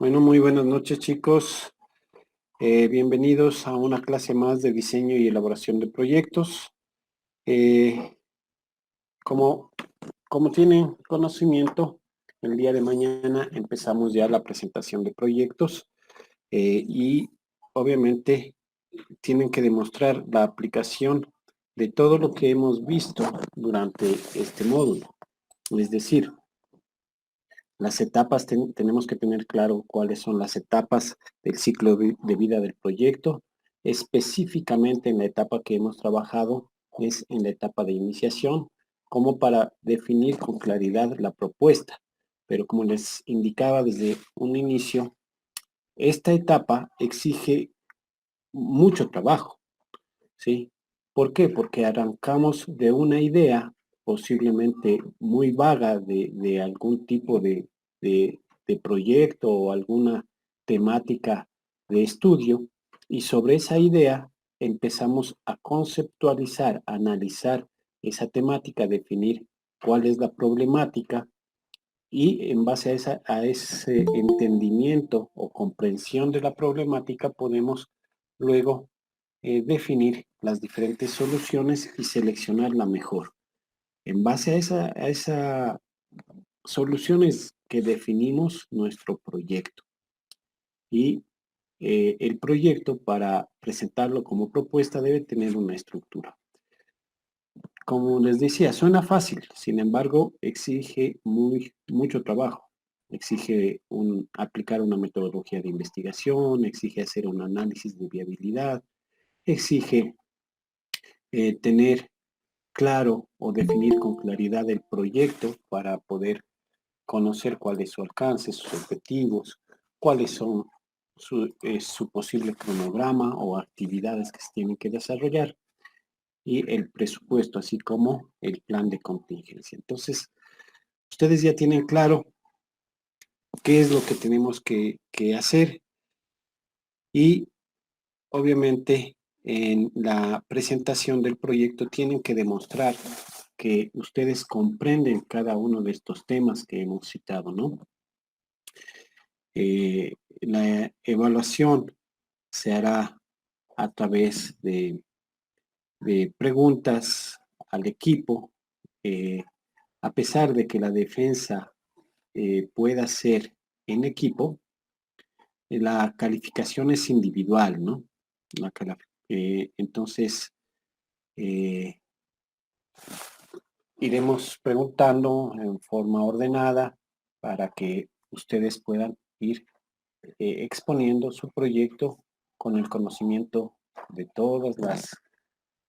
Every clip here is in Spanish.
Bueno, muy buenas noches, chicos. Bienvenidos a una clase más de diseño y elaboración de proyectos. Eh, como, como tienen conocimiento, el día de mañana empezamos ya la presentación de proyectos y obviamente tienen que demostrar la aplicación de todo lo que hemos visto durante este módulo. Es decir, las etapas, tenemos que tener claro cuáles son las etapas del ciclo de vida del proyecto. Específicamente en la etapa que hemos trabajado es en la etapa de iniciación, como para definir con claridad la propuesta. Pero como les indicaba desde un inicio, esta etapa exige mucho trabajo, ¿sí? ¿Por qué? Porque arrancamos de una idea posiblemente muy vaga de algún tipo de proyecto o alguna temática de estudio, y sobre esa idea empezamos a conceptualizar, a analizar esa temática, definir cuál es la problemática, y en base a ese entendimiento o comprensión de la problemática podemos luego definir las diferentes soluciones y seleccionar la mejor. En base a esa soluciones que definimos nuestro proyecto. Y el proyecto, para presentarlo como propuesta, debe tener una estructura. Como les decía, suena fácil, sin embargo, exige mucho trabajo. Exige aplicar una metodología de investigación, exige hacer un análisis de viabilidad, exige tener claro o definir con claridad el proyecto para poder conocer cuál es su alcance, sus objetivos, cuáles son su posible cronograma o actividades que se tienen que desarrollar, y el presupuesto, así como el plan de contingencia. Entonces, ustedes ya tienen claro qué es lo que tenemos que hacer, y obviamente en la presentación del proyecto tienen que demostrar que ustedes comprenden cada uno de estos temas que hemos citado, ¿no? La evaluación se hará a través de preguntas al equipo. A pesar de que la defensa pueda ser en equipo, la calificación es individual, ¿no? Entonces, eh, iremos preguntando en forma ordenada para que ustedes puedan ir exponiendo su proyecto con el conocimiento de todos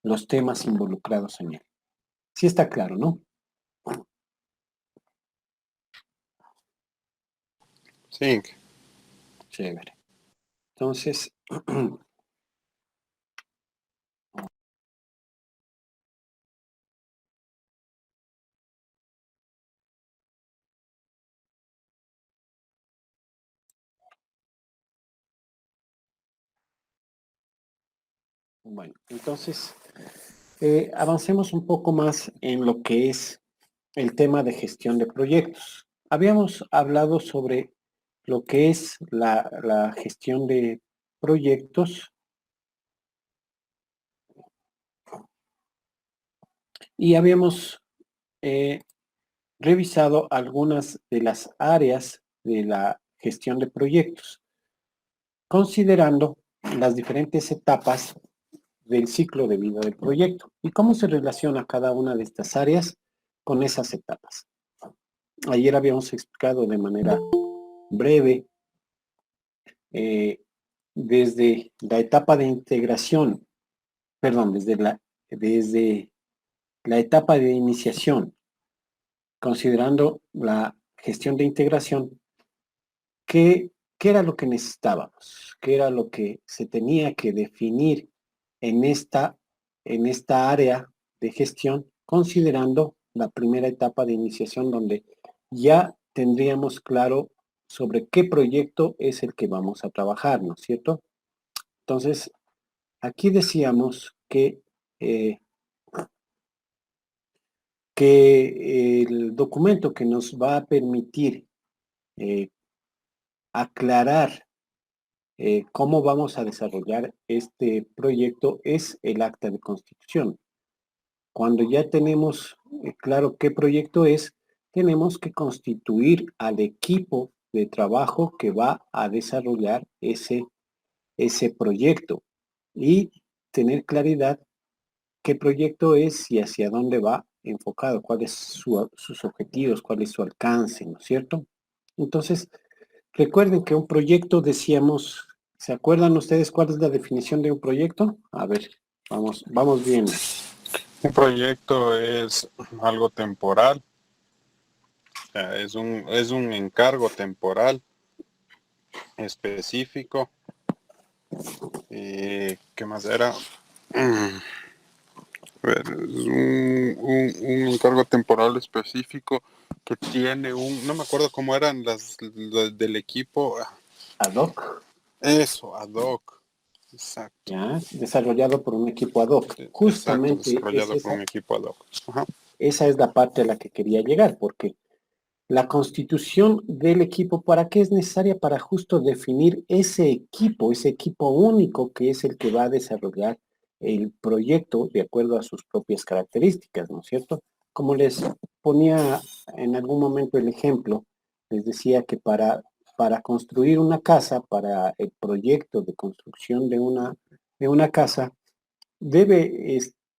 los temas involucrados en él. Sí está claro, ¿no? Sí. Chévere. Entonces, bueno, entonces avancemos un poco más en lo que es el tema de gestión de proyectos. Habíamos hablado sobre lo que es la gestión de proyectos, y habíamos eh, revisado algunas de las áreas de la gestión de proyectos, considerando las diferentes etapas del ciclo de vida del proyecto y cómo se relaciona cada una de estas áreas con esas etapas. Ayer habíamos explicado de manera breve eh, desde la etapa de integración, perdón, desde la etapa de iniciación, considerando la gestión de integración. ¿Qué era lo que necesitábamos? ¿Qué era lo que se tenía que definir en esta área de gestión, considerando la primera etapa de iniciación, donde ya tendríamos claro sobre qué proyecto es el que vamos a trabajar, ¿no es cierto? Entonces, aquí decíamos eh, que el documento que nos va a permitir eh, aclarar cómo vamos a desarrollar este proyecto es el acta de constitución. Cuando ya tenemos claro qué proyecto es, tenemos que constituir al equipo de trabajo que va a desarrollar ese proyecto y tener claridad qué proyecto es y hacia dónde va enfocado, cuáles sus objetivos, cuál es su alcance, ¿no es cierto? Entonces, recuerden que un proyecto, decíamos, ¿se acuerdan ustedes cuál es la definición de un proyecto? A ver, vamos viendo. Un proyecto es algo temporal, o sea, es un encargo temporal específico. ¿Qué más era? A ver, es un encargo temporal específico que tiene no me acuerdo cómo eran las del equipo. Ad hoc. Eso, ad hoc. Exacto. ¿Ya? Desarrollado por un equipo ad hoc. Exacto, Justamente desarrollado por un equipo ad hoc. Ajá. esa es la parte a la que quería llegar, porque la constitución del equipo, ¿para qué es necesaria? Para justo definir ese equipo único que es el que va a desarrollar el proyecto de acuerdo a sus propias características, ¿no es cierto? Como les ponía en algún momento el ejemplo, les decía que para construir una casa, para el proyecto de construcción de una casa, debe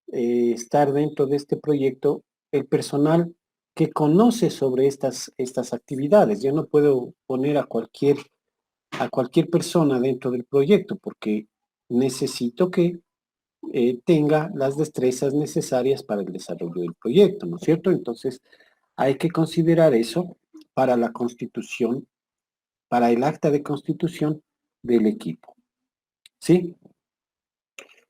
estar dentro de este proyecto el personal que conoce sobre estas actividades. Yo no puedo poner a cualquier persona dentro del proyecto porque necesito que tenga las destrezas necesarias para el desarrollo del proyecto, ¿no es cierto? Entonces, hay que considerar eso para la constitución, para el acta de constitución del equipo, ¿sí?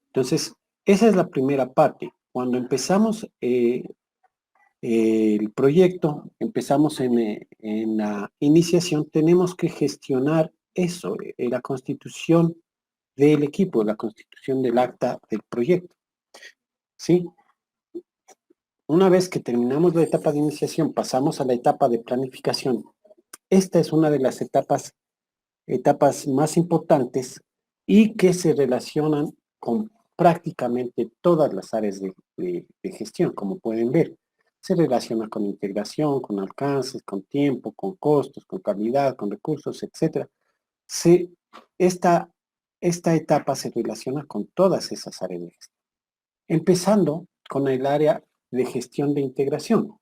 Entonces, esa es la primera parte. Cuando empezamos el proyecto, empezamos en la iniciación, tenemos que gestionar eso, la constitución del equipo, la constitución del acta del proyecto. ¿Sí? Una vez que terminamos la etapa de iniciación, pasamos a la etapa de planificación. Esta es una de las etapas más importantes y que se relacionan con prácticamente todas las áreas de gestión, como pueden ver. Se relaciona con integración, con alcances, con tiempo, con costos, con calidad, con recursos, etc. Esta, esta etapa se relaciona con todas esas áreas de gestión, empezando con el área de gestión de integración.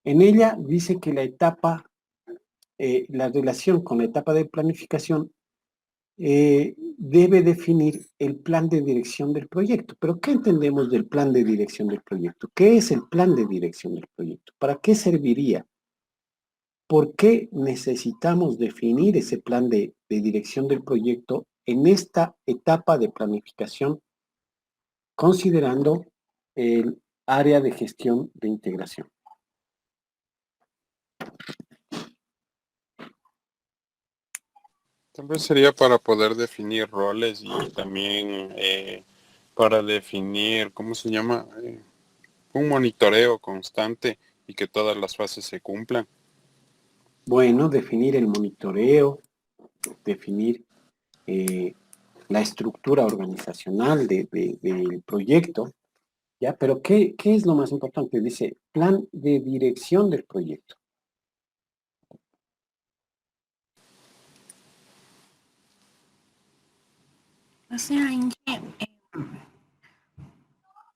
En ella dice que la relación con la etapa de planificación debe definir el plan de dirección del proyecto. ¿Pero qué entendemos del plan de dirección del proyecto? ¿Qué es el plan de dirección del proyecto? ¿Para qué serviría? ¿Por qué necesitamos definir ese plan de dirección del proyecto en esta etapa de planificación, considerando el área de gestión de integración? Tal vez sería para poder definir roles y también para definir, ¿cómo se llama? Un monitoreo constante y que todas las fases se cumplan. Bueno, definir el monitoreo, definir la estructura organizacional del proyecto, ¿ya? Pero ¿qué es lo más importante? Dice, plan de dirección del proyecto. O sea,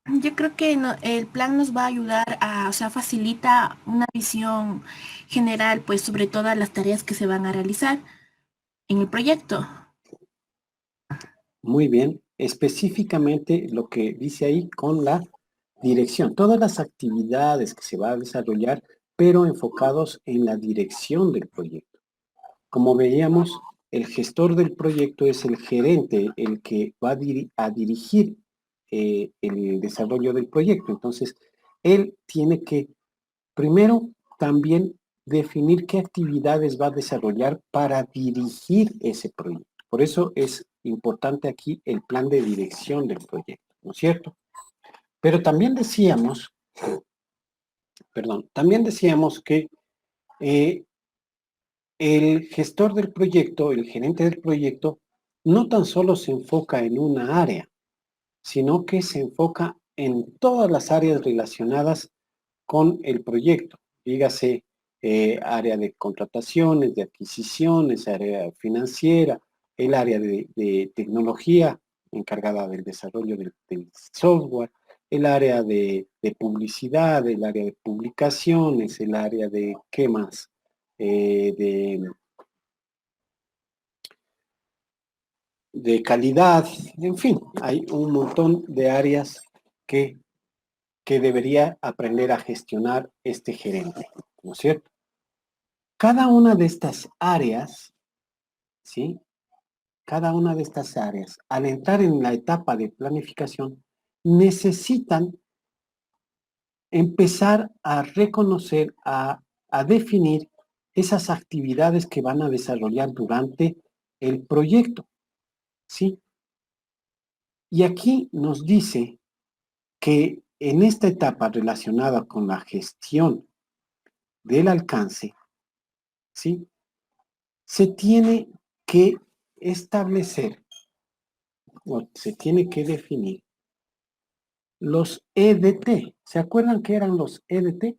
yo creo que el plan nos va a ayudar o sea, facilita una visión general, pues, sobre todas las tareas que se van a realizar en el proyecto. Muy bien, específicamente lo que dice ahí con la dirección, todas las actividades que se va a desarrollar, pero enfocados en la dirección del proyecto. Como veíamos, el gestor del proyecto es el gerente, el que va a dirigir el desarrollo del proyecto. Entonces, él tiene que, primero, también definir qué actividades va a desarrollar para dirigir ese proyecto. Por eso es importante aquí el plan de dirección del proyecto, ¿no es cierto? Pero también decíamos, también decíamos que el gestor del proyecto, el gerente del proyecto, no tan solo se enfoca en una área, sino que se enfoca en todas las áreas relacionadas con el proyecto. Dígase área de contrataciones, de adquisiciones, área financiera, el área de tecnología encargada del desarrollo del software, el área de publicidad, el área de publicaciones, el área de, ¿qué más? De calidad, en fin, hay un montón de áreas que debería aprender a gestionar este gerente, ¿no es cierto? Cada una de estas áreas, ¿sí? Cada una de estas áreas, al entrar en la etapa de planificación, necesitan empezar a reconocer, a definir esas actividades que van a desarrollar durante el proyecto, ¿sí? Y aquí nos dice que en esta etapa relacionada con la gestión del alcance, ¿sí? Se tiene que establecer o se tiene que definir los EDT. ¿Se acuerdan qué eran los EDT?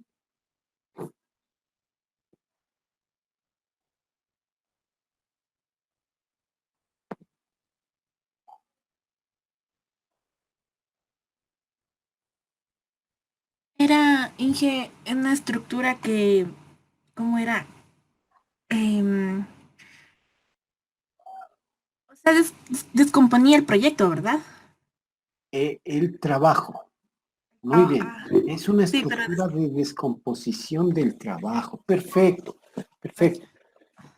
Era, Inge, una estructura que, ¿cómo era? Em, o sea, descomponía el proyecto, ¿verdad? El trabajo. Muy Ah, bien. ah, Es una sí, pero estructura de descomposición del trabajo. Perfecto, perfecto.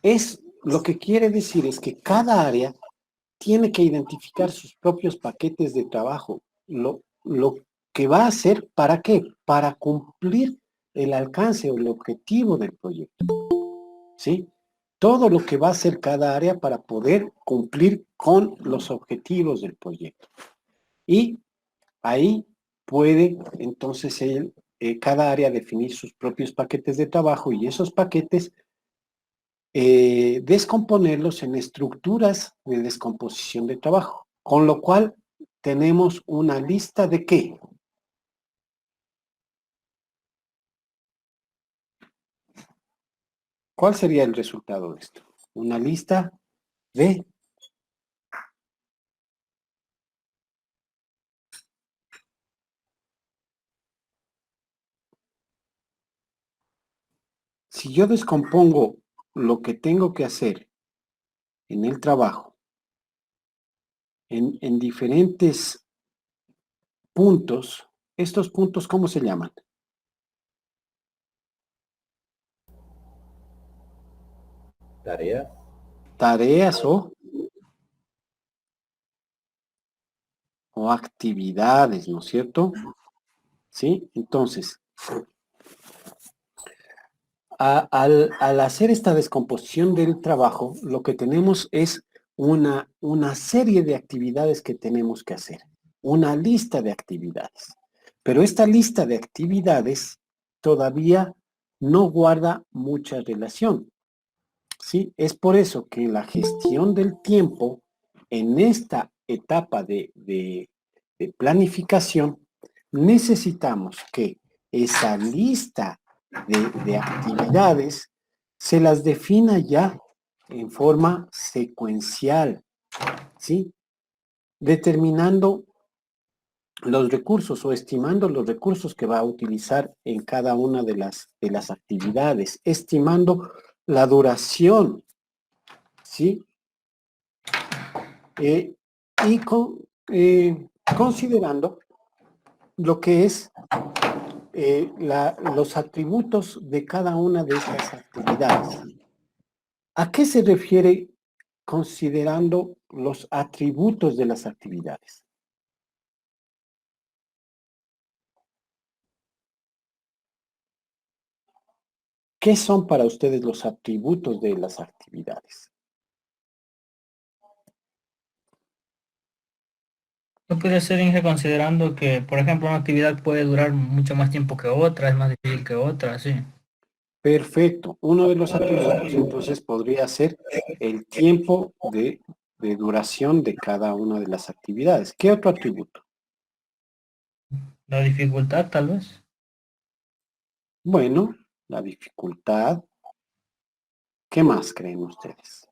Es lo que quiere decir es que cada área tiene que identificar sus propios paquetes de trabajo. Lo que va a hacer, ¿para qué? Para cumplir el alcance o el objetivo del proyecto. ¿Sí? Todo lo que va a hacer cada área para poder cumplir con los objetivos del proyecto. Y ahí puede entonces cada área definir sus propios paquetes de trabajo y esos paquetes descomponerlos en estructuras de descomposición de trabajo. Con lo cual tenemos una lista de ¿qué? ¿Cuál sería el resultado de esto? Una lista de si yo descompongo lo que tengo que hacer en el trabajo en diferentes puntos, estos puntos, ¿cómo se llaman? Tareas. Tareas o actividades, ¿no es cierto? ¿Sí? Entonces, al hacer esta descomposición del trabajo, lo que tenemos es una serie de actividades que tenemos que hacer, una lista de actividades. Pero esta lista de actividades todavía no guarda mucha relación, ¿sí? Es por eso que en la gestión del tiempo, en esta etapa de planificación, necesitamos que esa lista de actividades se las defina ya en forma secuencial, ¿sí? Determinando los recursos o estimando los recursos que va a utilizar en cada una de las actividades, estimando la duración, ¿sí? Y considerando lo que es los atributos de cada una de estas actividades. ¿A qué se refiere considerando los atributos de las actividades? ¿Qué son para ustedes los atributos de las actividades? No podría ser, Inge, considerando que, por ejemplo, una actividad puede durar mucho más tiempo que otra, es más difícil que otra, sí. Perfecto. Uno de los atributos entonces podría ser el tiempo de duración de cada una de las actividades. ¿Qué otro atributo? La dificultad, tal vez. Bueno, la dificultad. ¿Qué más creen ustedes?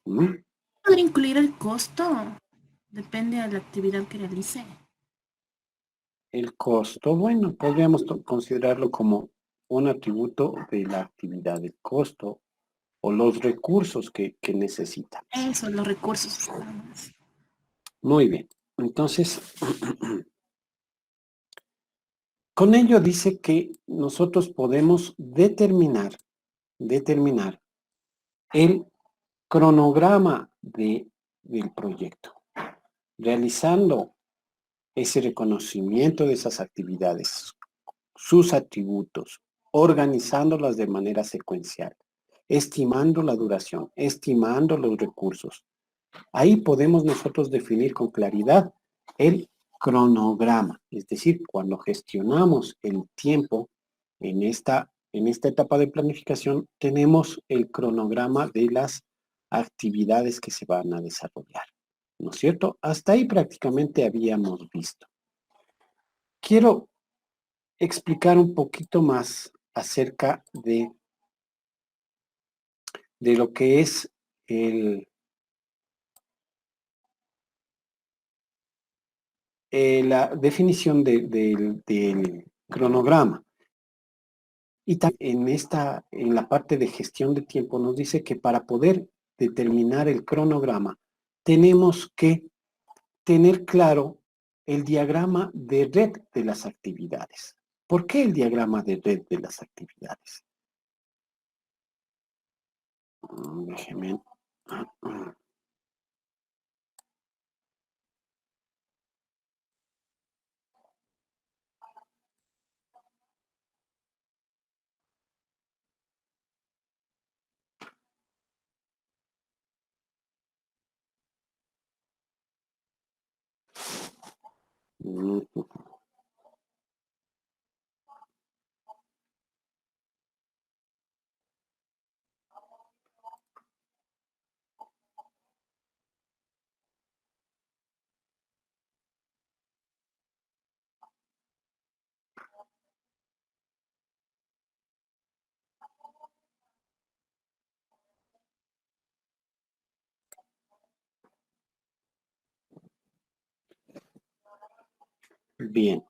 ¿Mm? ¿Podría incluir el costo? Depende de la actividad que realice. El costo, bueno, podríamos considerarlo como un atributo de la actividad, el costo o los recursos que necesita. Eso, los recursos. Nada más. Muy bien. Entonces, con ello dice que nosotros podemos determinar el cronograma del proyecto, realizando ese reconocimiento de esas actividades, sus atributos, organizándolas de manera secuencial, estimando la duración, estimando los recursos. Ahí podemos nosotros definir con claridad el cronograma, es decir, cuando gestionamos el tiempo en esta etapa de planificación, tenemos el cronograma de las actividades que se van a desarrollar, ¿no es cierto? Hasta ahí prácticamente habíamos visto. Quiero explicar un poquito más acerca de lo que es la definición del cronograma. Y también en la parte de gestión de tiempo nos dice que para poder determinar el cronograma tenemos que tener claro el diagrama de red de las actividades. ¿Por qué el diagrama de red de las actividades? Déjenme. Bien.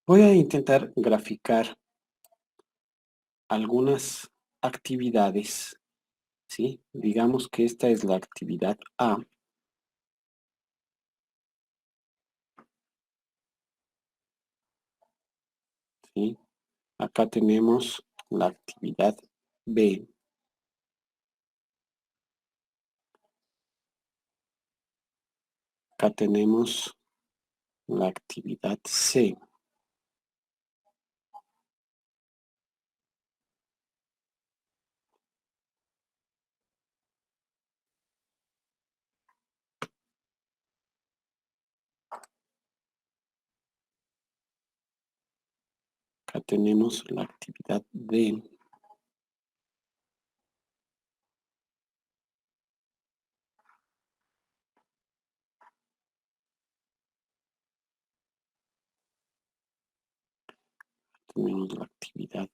Voy a intentar graficar algunas actividades, ¿sí? Digamos que esta es la actividad A. ¿Sí? Acá tenemos la actividad B. Acá tenemos la actividad C. Acá tenemos la actividad D. Tenemos la actividad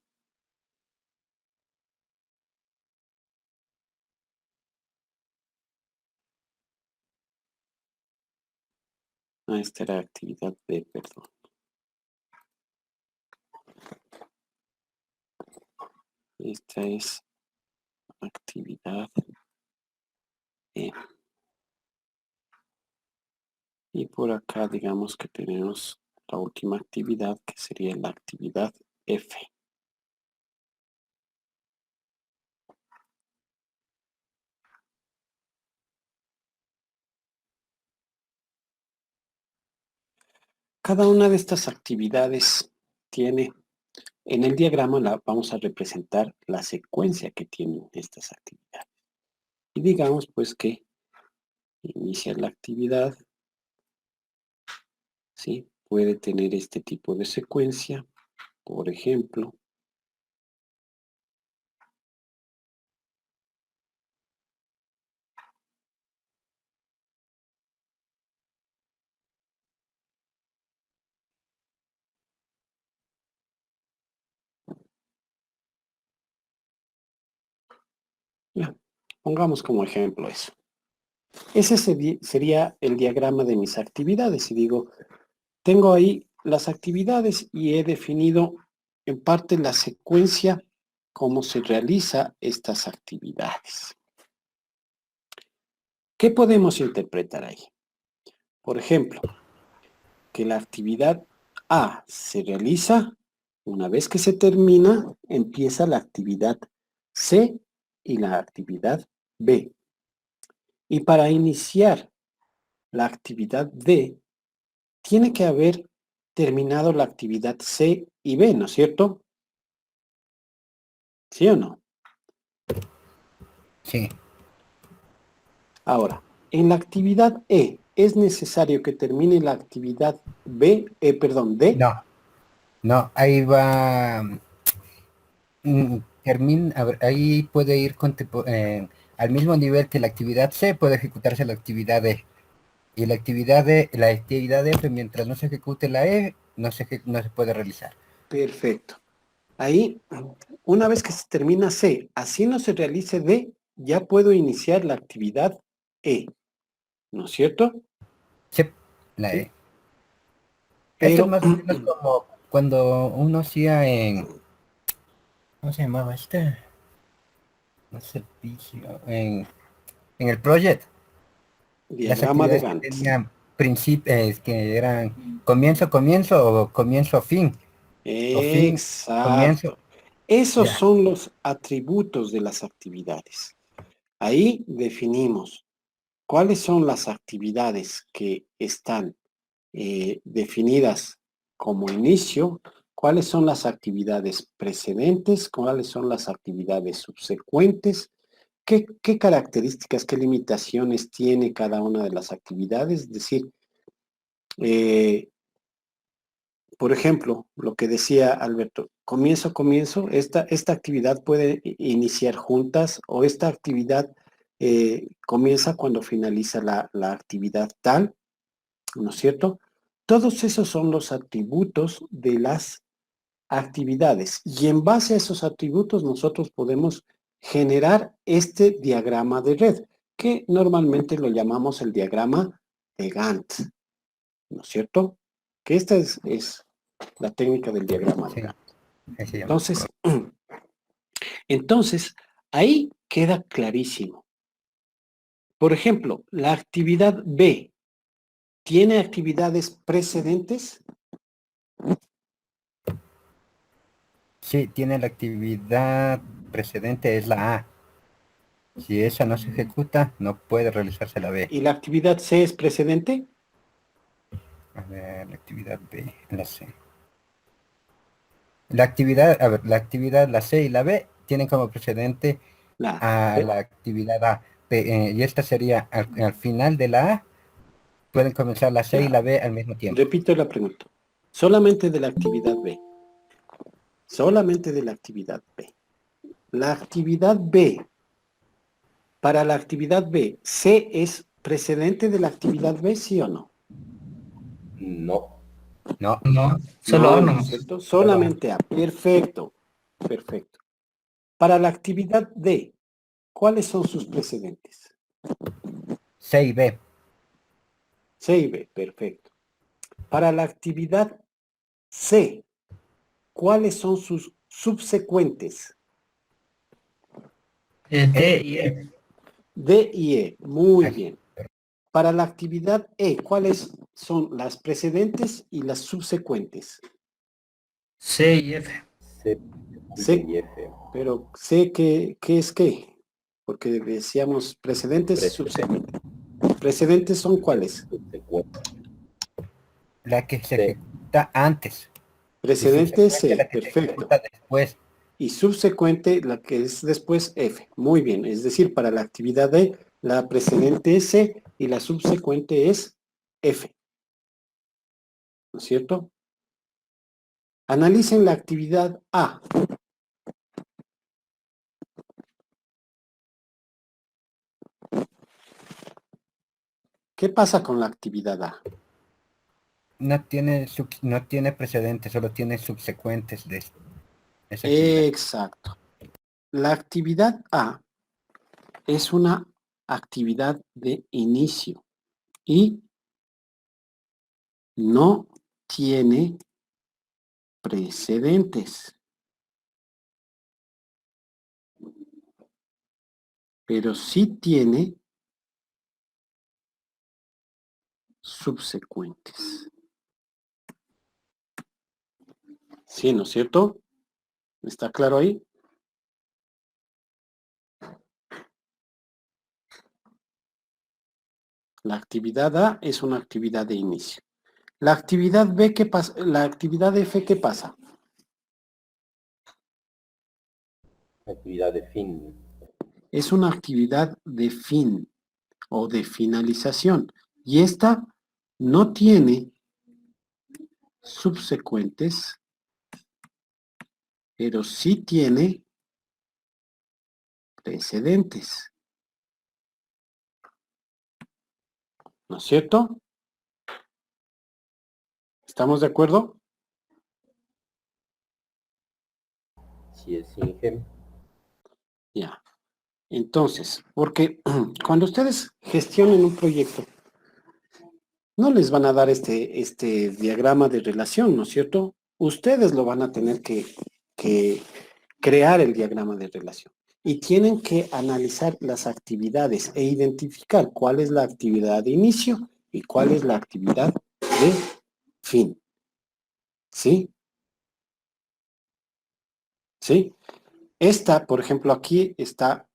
esta era actividad B, perdón. Esta es actividad E. Y por acá digamos que tenemos la última actividad que sería la actividad F. Cada una de estas actividades tiene, en el diagrama vamos a representar la secuencia que tienen estas actividades. Y digamos pues que inicia la actividad, ¿sí? Puede tener este tipo de secuencia, por ejemplo. Ya, pongamos como ejemplo eso. Ese sería el diagrama de mis actividades. Y digo, tengo ahí las actividades y he definido en parte la secuencia, cómo se realiza estas actividades. ¿Qué podemos interpretar ahí? Por ejemplo, que la actividad A se realiza, una vez que se termina, empieza la actividad C y la actividad B. Y para iniciar la actividad D, tiene que haber terminado la actividad C y B, ¿no es cierto? ¿Sí o no? Sí. Ahora, en la actividad E, ¿es necesario que termine la actividad D? No, ahí va. A ver, ahí puede ir al mismo nivel que la actividad C, puede ejecutarse la actividad D. Y la actividad F, mientras no se ejecute la E, no se puede realizar. Perfecto. Ahí, una vez que se termina C, así no se realice D, ya puedo iniciar la actividad E, ¿no es cierto? Sí, la Sí. E. Esto es Pero, más o menos como cuando uno hacía ¿cómo se llamaba este? No sé, en el project. Las diagrama de actividades que Gantt. tenían principios, que eran comienzo o comienzo fin, o fin, comienzo, Exacto. Esos ya. son los atributos de las actividades. Ahí definimos cuáles son las actividades que están definidas como inicio, cuáles son las actividades precedentes, cuáles son las actividades subsecuentes, qué características, qué limitaciones tiene cada una de las actividades. Es decir, por ejemplo, lo que decía Alberto, comienzo, esta actividad puede iniciar juntas o esta actividad comienza cuando finaliza la actividad tal, ¿no es cierto? Todos esos son los atributos de las actividades y en base a esos atributos nosotros podemos generar este diagrama de red, que normalmente lo llamamos el diagrama de Gantt, ¿no es cierto? Que esta es la técnica del diagrama de Sí, Gantt. así se llama. Entonces, ahí queda clarísimo. Por ejemplo, la actividad B, ¿tiene actividades precedentes? Sí, tiene la actividad precedente, es la A. Si esa no se ejecuta, no puede realizarse la B. ¿Y la actividad C es precedente? A ver, la actividad B, la C. La C y la B tienen como precedente La a A. la actividad A. Y esta sería al final de la A, pueden comenzar la C y Ya, la B al mismo tiempo. repito la pregunta. Solamente de la actividad B. Solamente de la actividad B. La actividad B, para la actividad B, ¿C es precedente de la actividad B, sí o no? No. No, No, solo No, A ¿no es nomás. cierto? Solamente A. Perfecto. Perfecto. Para la actividad D, ¿cuáles son sus precedentes? C y B. C y B, perfecto. Para la actividad C, ¿cuáles son sus subsecuentes? T y E. D y E, muy Ay, bien. Para la actividad E, ¿cuáles son las precedentes y las subsecuentes? C y F. C C, y F. pero C, ¿qué es qué? Porque decíamos precedentes y subsecuentes. ¿Precedentes son cuáles? Subsecuente. la que se C. ejecuta antes. Y Precedente subsecuente C, la que se perfecto. ejecuta después. y subsecuente, la que es después F. Muy bien, es decir, para la actividad D, la precedente es C y la subsecuente es F. ¿No es cierto? Analicen la actividad A. ¿Qué pasa con la actividad A? No tiene precedentes, solo tiene subsecuentes de esa actividad. Exacto. La actividad A es una actividad de inicio y no tiene precedentes, pero sí tiene subsecuentes. Sí, ¿no es cierto? ¿Está claro ahí? La actividad A es una actividad de inicio. La actividad B, ¿qué pasa? La actividad F, ¿qué pasa? Actividad de fin. Es una actividad de fin o de finalización. Y esta no tiene subsecuentes, pero sí tiene precedentes. ¿No es cierto? ¿Estamos de acuerdo? Si es Inge. Ya. Entonces, porque cuando ustedes gestionen un proyecto, no les van a dar este diagrama de relación, ¿no es cierto? Ustedes lo van a tener que crear el diagrama de relación. Y tienen que analizar las actividades e identificar cuál es la actividad de inicio y cuál es la actividad de fin. ¿Sí? ¿Sí? Esta, por ejemplo, aquí está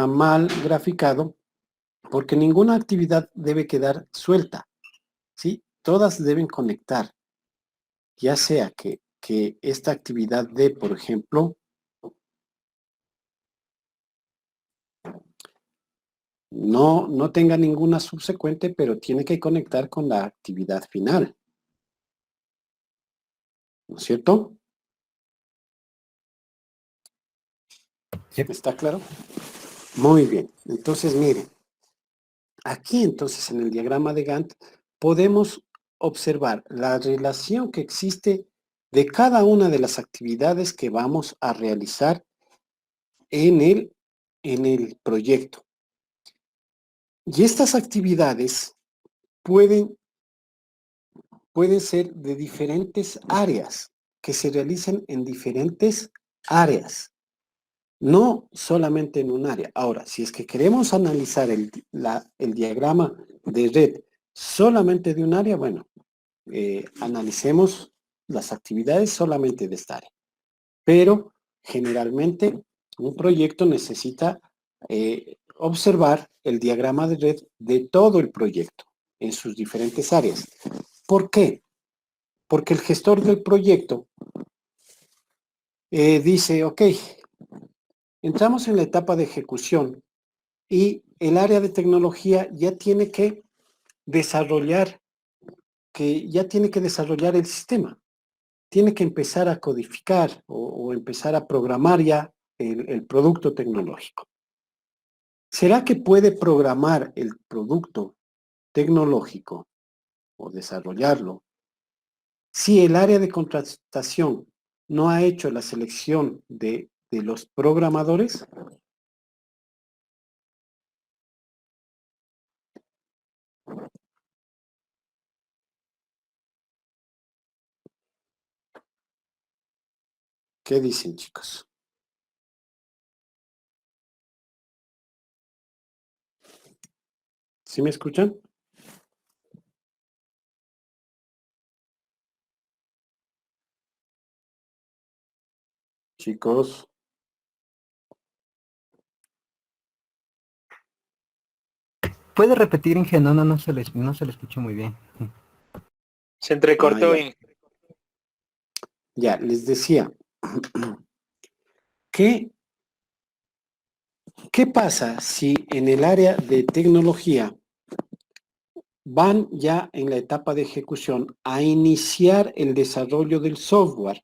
mal graficado porque ninguna actividad debe quedar suelta. ¿Sí? Todas deben conectar. Ya sea que esta actividad de, por ejemplo, no tenga ninguna subsecuente, pero tiene que conectar con la actividad final. ¿No es cierto? Sí. ¿Está claro? Muy bien. Entonces, miren. Aquí, entonces, en el diagrama de Gantt, podemos observar la relación que existe de cada una de las actividades que vamos a realizar en el proyecto. Y estas actividades pueden ser de diferentes áreas, que se realicen en diferentes áreas, no solamente en un área. Ahora, si es que queremos analizar el diagrama de red solamente de un área, bueno, analicemos las actividades solamente de esta área. Pero generalmente un proyecto necesita observar el diagrama de red de todo el proyecto en sus diferentes áreas. ¿Por qué? Porque el gestor del proyecto dice, ok, entramos en la etapa de ejecución y el área de tecnología ya tiene que desarrollar, el sistema. Tiene que empezar a codificar o empezar a programar ya el producto tecnológico. ¿Será que puede programar el producto tecnológico o desarrollarlo si el área de contratación no ha hecho la selección de los programadores? ¿Qué dicen, chicos? ¿Sí me escuchan? Chicos, ¿Puede repetir, Inge? No se le escuchó muy bien. Se entrecortó ya. en... Ya, les decía, ¿Qué pasa si en el área de tecnología van ya en la etapa de ejecución a iniciar el desarrollo del software,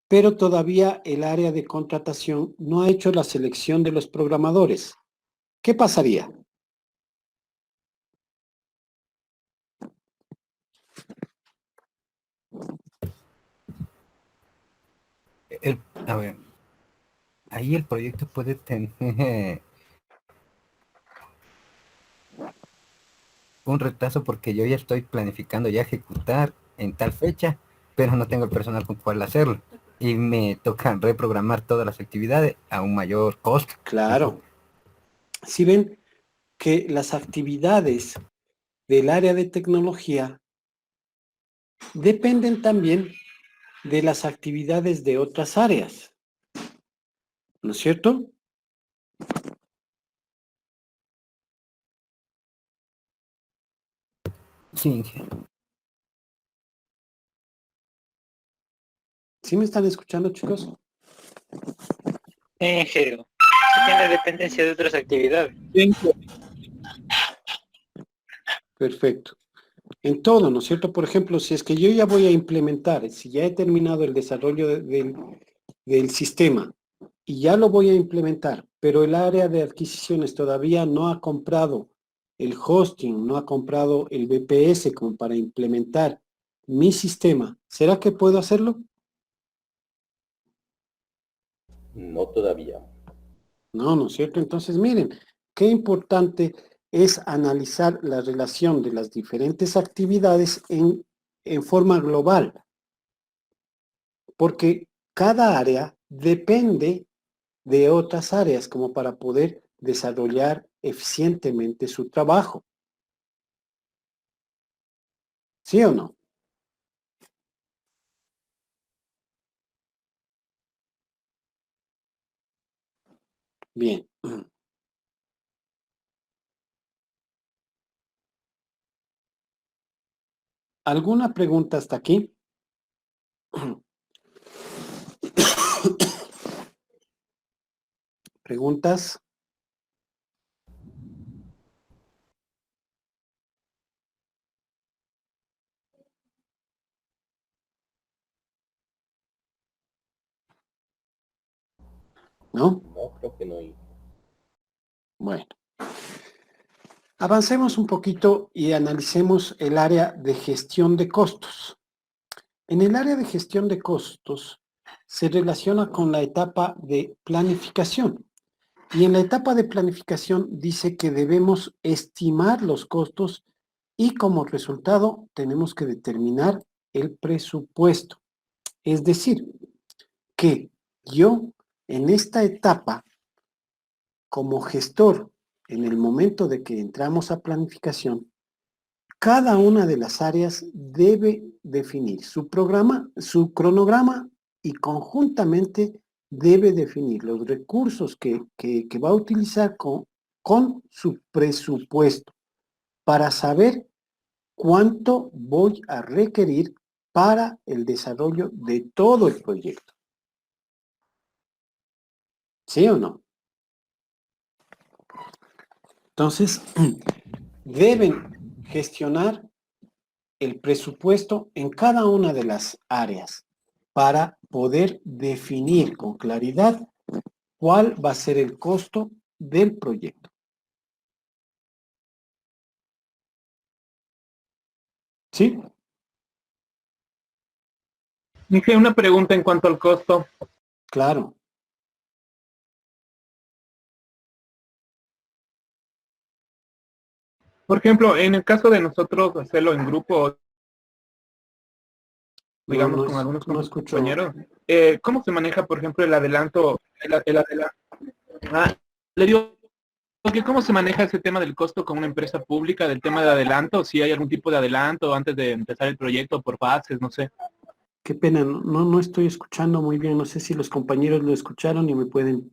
pero todavía el área de contratación no ha hecho la selección de los programadores? ¿Qué pasaría? A ver, ahí el proyecto puede tener un retraso porque yo ya estoy planificando ya ejecutar en tal fecha, pero no tengo el personal con cual hacerlo. Y me toca reprogramar todas las actividades a un mayor costo. Claro. Si ven que las actividades del área de tecnología dependen también de las actividades de otras áreas, ¿no es cierto? Sí, ¿Sí me están escuchando, chicos? Ingeniero. Tiene dependencia de otras actividades. Perfecto. En todo, ¿no es cierto? Por ejemplo, si es que yo ya voy a implementar, si ya he terminado el desarrollo del sistema y ya lo voy a implementar, pero el área de adquisiciones todavía no ha comprado el hosting, no ha comprado el VPS como para implementar mi sistema, ¿será que puedo hacerlo? No todavía. No, ¿no es cierto? Entonces, miren, qué importante es analizar la relación de las diferentes actividades en forma global, porque cada área depende de otras áreas como para poder desarrollar eficientemente su trabajo. ¿Sí o no? Bien. ¿Alguna pregunta hasta aquí? ¿Preguntas? ¿No? No, creo que no. Bueno. Avancemos un poquito y analicemos el área de gestión de costos. En el área de gestión de costos se relaciona con la etapa de planificación. Y en la etapa de planificación dice que debemos estimar los costos y como resultado tenemos que determinar el presupuesto. Es decir, que yo en esta etapa, como gestor, en el momento de que entramos a planificación, cada una de las áreas debe definir su programa, su cronograma y conjuntamente debe definir los recursos que va a utilizar con su presupuesto para saber cuánto voy a requerir para el desarrollo de todo el proyecto. ¿Sí o no? Entonces, deben gestionar el presupuesto en cada una de las áreas para poder definir con claridad cuál va a ser el costo del proyecto. ¿Sí? Dije una pregunta en cuanto al costo. Claro. Por ejemplo, en el caso de nosotros hacerlo en grupo, No, digamos, con algunos no escucho. compañeros, ¿cómo se maneja, por ejemplo, el adelanto? Le digo que cómo se maneja ese tema del costo con una empresa pública, del tema de adelanto, si hay algún tipo de adelanto antes de empezar el proyecto por fases, no sé. Qué pena, no estoy escuchando muy bien. No sé si los compañeros lo escucharon y me pueden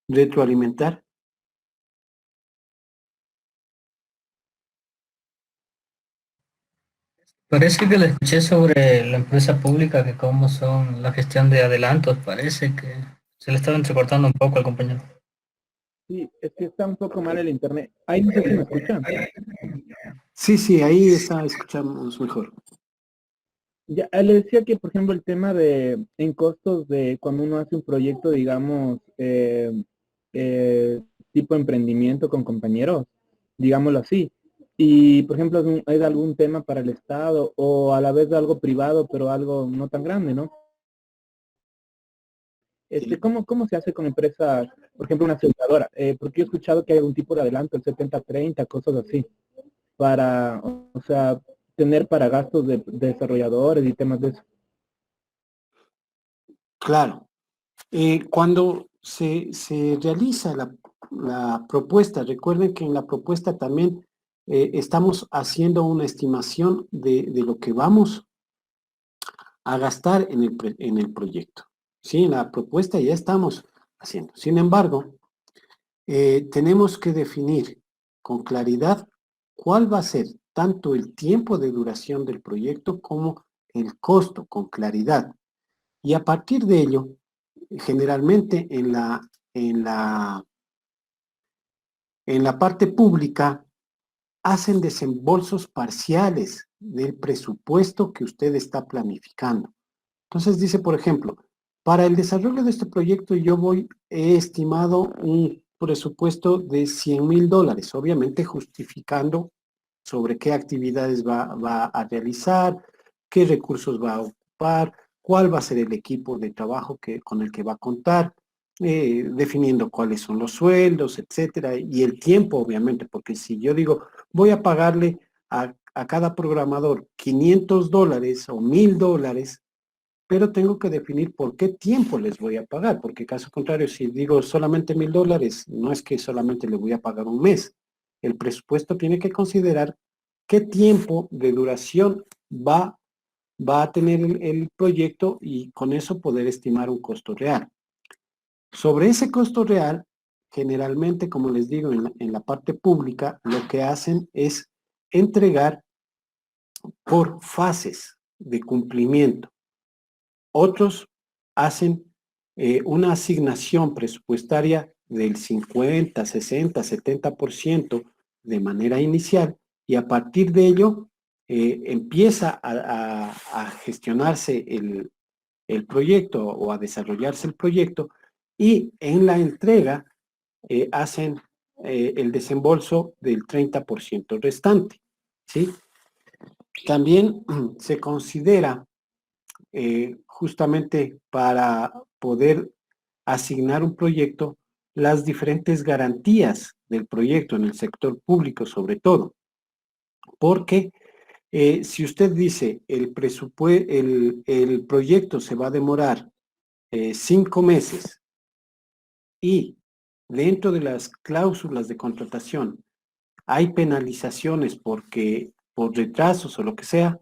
retroalimentar. Parece que le escuché sobre la empresa pública, que cómo son la gestión de adelantos, parece que se le estaba entrecortando un poco al compañero. Sí, es que está un poco mal el internet. Ahí no sé si me escuchan. Sí, ahí está, escuchamos mejor. Ya, le decía que, por ejemplo, el tema de en costos de cuando uno hace un proyecto, digamos, tipo emprendimiento con compañeros, digámoslo así. Y, por ejemplo, es algún tema para el Estado o a la vez algo privado, pero algo no tan grande, ¿no? ¿Cómo se hace con empresas, por ejemplo, una aseguradora? Porque yo he escuchado que hay algún tipo de adelanto, el 70-30, cosas así, para, o sea, tener para gastos de desarrolladores y temas de eso. Claro. Cuando se realiza la propuesta, recuerden que en la propuesta también estamos haciendo una estimación de lo que vamos a gastar en el proyecto. Sí, en la propuesta ya estamos haciendo. Sin embargo, tenemos que definir con claridad cuál va a ser tanto el tiempo de duración del proyecto como el costo, con claridad. Y a partir de ello, generalmente en la parte pública hacen desembolsos parciales del presupuesto que usted está planificando. Entonces dice, por ejemplo, para el desarrollo de este proyecto he estimado un presupuesto de $100,000, obviamente justificando sobre qué actividades va a realizar, qué recursos va a ocupar, cuál va a ser el equipo de trabajo con el que va a contar, definiendo cuáles son los sueldos, etcétera, y el tiempo, obviamente, porque si yo digo, voy a pagarle a cada programador $500 o $1,000, pero tengo que definir por qué tiempo les voy a pagar, porque caso contrario, si digo solamente $1,000, no es que solamente le voy a pagar un mes. El presupuesto tiene que considerar qué tiempo de duración va a tener el proyecto y con eso poder estimar un costo real. Sobre ese costo real, generalmente, como les digo, en la parte pública, lo que hacen es entregar por fases de cumplimiento. Otros hacen una asignación presupuestaria del 50, 60, 70% de manera inicial y a partir de ello empieza a gestionarse el proyecto o a desarrollarse el proyecto y en la entrega hacen el desembolso del 30% restante, ¿sí? También se considera justamente para poder asignar un proyecto, las diferentes garantías del proyecto en el sector público sobre todo. Porque si usted dice el proyecto se va a demorar 5 meses y dentro de las cláusulas de contratación hay penalizaciones por retrasos o lo que sea,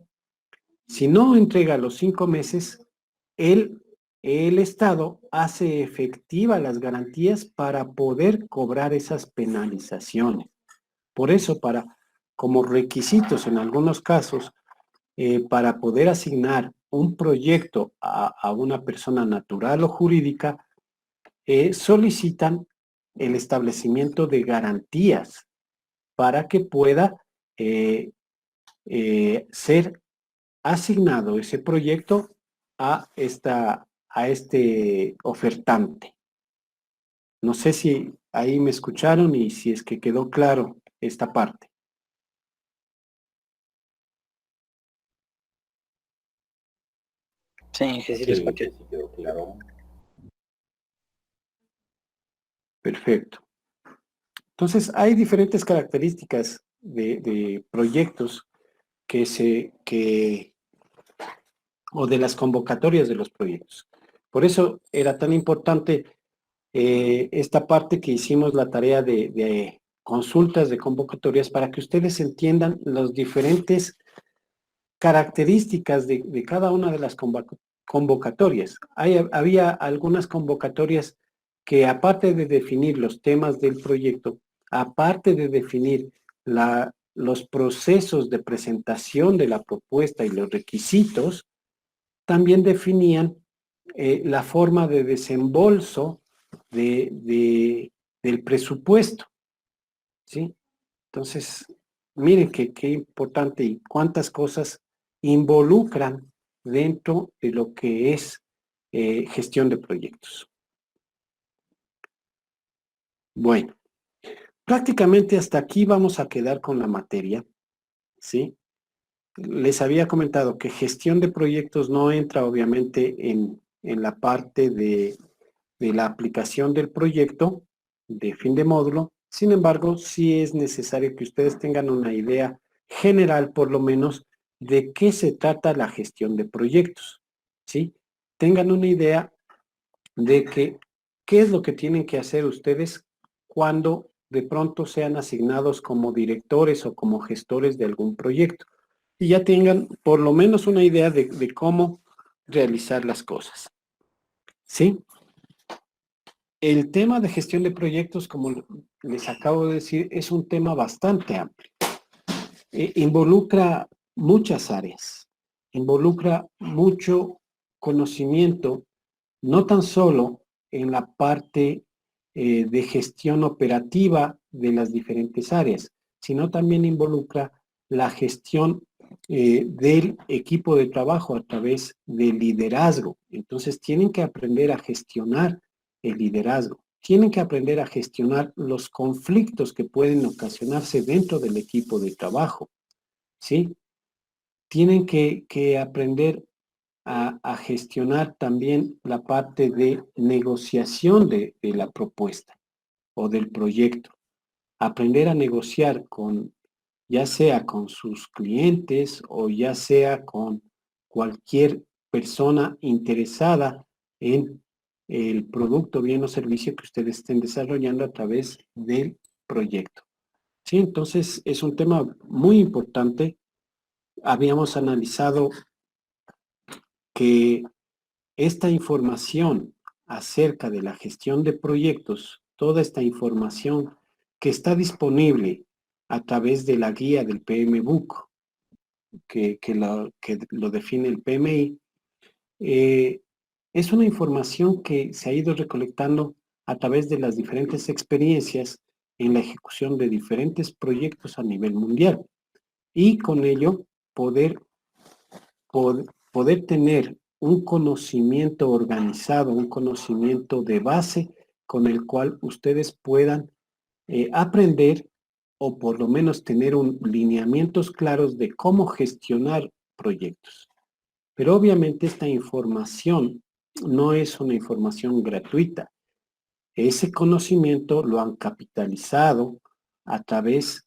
si no entrega los 5 meses, el Estado hace efectiva las garantías para poder cobrar esas penalizaciones. Por eso, como requisitos en algunos casos, para poder asignar un proyecto a una persona natural o jurídica, solicitan el establecimiento de garantías para que pueda ser asignado ese proyecto a este ofertante. No sé si ahí me escucharon y si es que quedó claro esta parte. Sí, sí, Sí, lo escuché. sí quedó claro. Perfecto. Entonces, hay diferentes características de proyectos o de las convocatorias de los proyectos. Por eso era tan importante esta parte que hicimos la tarea de consultas de convocatorias para que ustedes entiendan las diferentes características de cada una de las convocatorias. Había algunas convocatorias que aparte de definir los temas del proyecto, aparte de definir los procesos de presentación de la propuesta y los requisitos, también definían la forma de desembolso del presupuesto, ¿sí? Entonces, miren qué importante y cuántas cosas involucran dentro de lo que es gestión de proyectos. Bueno, prácticamente hasta aquí vamos a quedar con la materia, ¿sí? Les había comentado que gestión de proyectos no entra obviamente en la parte de la aplicación del proyecto de fin de módulo. Sin embargo, sí es necesario que ustedes tengan una idea general, por lo menos, de qué se trata la gestión de proyectos, ¿sí? Tengan una idea de qué es lo que tienen que hacer ustedes cuando de pronto sean asignados como directores o como gestores de algún proyecto. Y ya tengan por lo menos una idea de cómo realizar las cosas, ¿sí? El tema de gestión de proyectos, como les acabo de decir, es un tema bastante amplio. Involucra muchas áreas, involucra mucho conocimiento, no tan solo en la parte de gestión operativa de las diferentes áreas, sino también involucra la gestión del equipo de trabajo a través del liderazgo. Entonces tienen que aprender a gestionar el liderazgo. Tienen que aprender a gestionar los conflictos que pueden ocasionarse dentro del equipo de trabajo, ¿sí? Tienen que aprender a gestionar también la parte de negociación de la propuesta o del proyecto. Aprender a negociar ya sea con sus clientes o ya sea con cualquier persona interesada en el producto, bien o servicio que ustedes estén desarrollando a través del proyecto. Sí, entonces es un tema muy importante. Habíamos analizado que esta información acerca de la gestión de proyectos, toda esta información que está disponible a través de la guía del PMBOK, que lo define el PMI, es una información que se ha ido recolectando a través de las diferentes experiencias en la ejecución de diferentes proyectos a nivel mundial y con ello poder tener un conocimiento organizado, un conocimiento de base con el cual ustedes puedan aprender o por lo menos tener lineamientos claros de cómo gestionar proyectos. Pero obviamente esta información no es una información gratuita. Ese conocimiento lo han capitalizado a través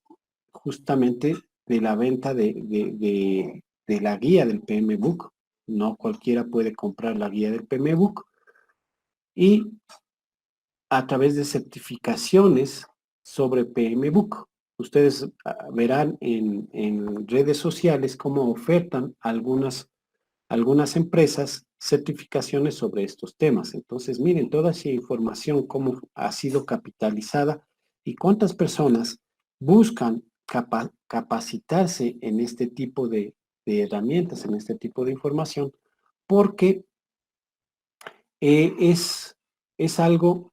justamente de la venta de la guía del PMBOK. No cualquiera puede comprar la guía del PMBOK. Y a través de certificaciones sobre PMBOK. Ustedes verán en redes sociales cómo ofertan algunas empresas certificaciones sobre estos temas. Entonces, miren toda esa información, cómo ha sido capitalizada y cuántas personas buscan capacitarse en este tipo de herramientas, en este tipo de información, porque es algo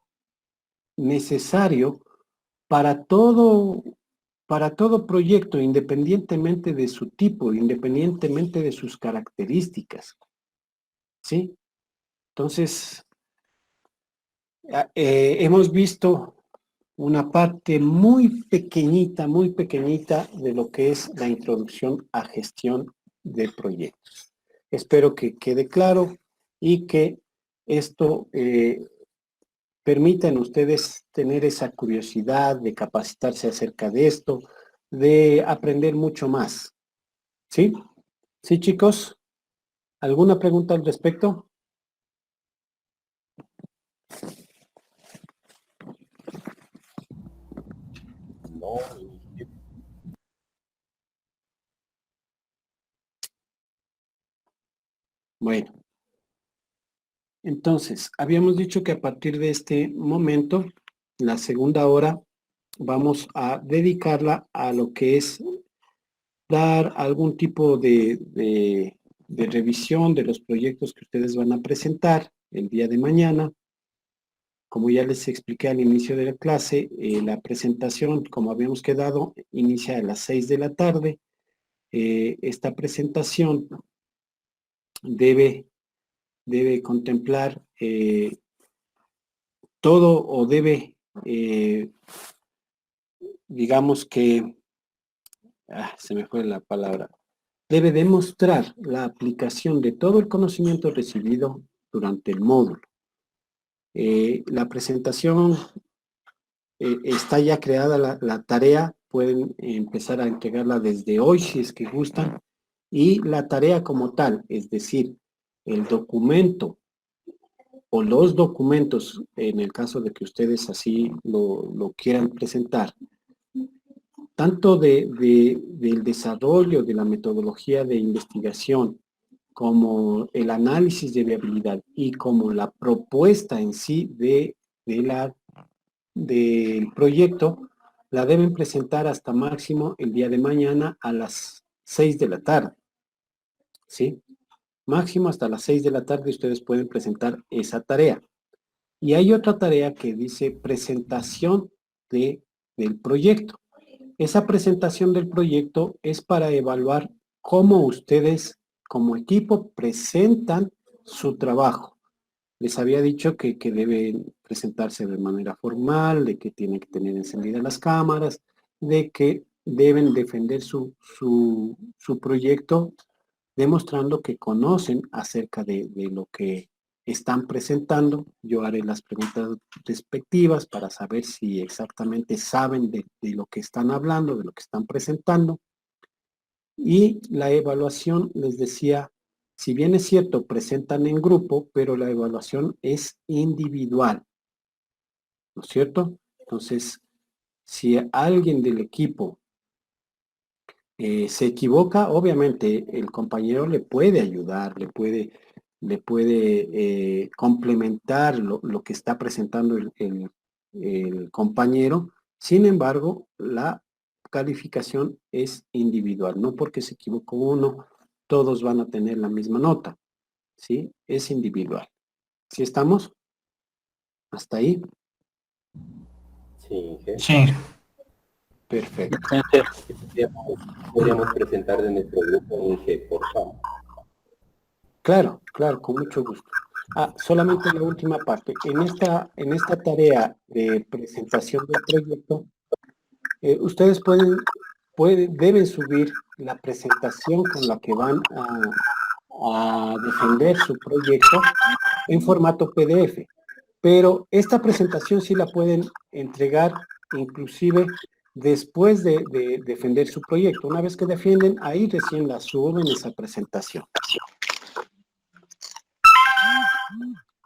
necesario para todo proyecto, independientemente de su tipo, independientemente de sus características. ¿Sí? Entonces, hemos visto una parte muy pequeñita de lo que es la introducción a gestión de proyectos. Espero que quede claro y que esto permita en ustedes tener esa curiosidad de capacitarse acerca de esto, de aprender mucho más. ¿Sí? ¿Sí, chicos? ¿Alguna pregunta al respecto? No, Bueno. Entonces, habíamos dicho que a partir de este momento, la segunda hora, vamos a dedicarla a lo que es dar algún tipo de revisión de los proyectos que ustedes van a presentar el día de mañana. Como ya les expliqué al inicio de la clase, la presentación, como habíamos quedado, inicia a las 6 de la tarde. Esta presentación debe contemplar todo o debe, digamos que, se me fue la palabra, debe demostrar la aplicación de todo el conocimiento recibido durante el módulo. La presentación está ya creada la tarea, pueden empezar a entregarla desde hoy si es que gustan, y la tarea como tal, es decir, el documento o los documentos, en el caso de que ustedes así lo quieran presentar, tanto del desarrollo de la metodología de investigación, como el análisis de viabilidad y como la propuesta en sí del proyecto, la deben presentar hasta máximo el día de mañana a las 6 de la tarde. ¿Sí? Máximo hasta las 6 de la tarde ustedes pueden presentar esa tarea. Y hay otra tarea que dice presentación del proyecto. Esa presentación del proyecto es para evaluar cómo ustedes como equipo presentan su trabajo. Les había dicho que deben presentarse de manera formal, de que tienen que tener encendidas las cámaras, de que deben defender su proyecto demostrando que conocen acerca de lo que están presentando. Yo haré las preguntas respectivas para saber si exactamente saben de lo que están hablando, de lo que están presentando. Y la evaluación, les decía, si bien es cierto, presentan en grupo, pero la evaluación es individual, ¿no es cierto? Entonces, si alguien del equipo se equivoca, obviamente el compañero le puede ayudar, le puede complementar lo que está presentando el compañero. Sin embargo, la calificación es individual. No porque se equivocó uno, todos van a tener la misma nota. ¿Sí? Es individual. ¿Sí estamos? ¿Hasta ahí? Sí, Inge. Sí. Perfecto. Podríamos presentar de nuestro grupo, Inge, por favor. Claro, claro, con mucho gusto. Solamente la última parte. En esta tarea de presentación del proyecto, ustedes deben subir la presentación con la que van a defender su proyecto en formato PDF. Pero esta presentación sí la pueden entregar inclusive después de defender su proyecto. Una vez que defienden, ahí recién la suben esa presentación.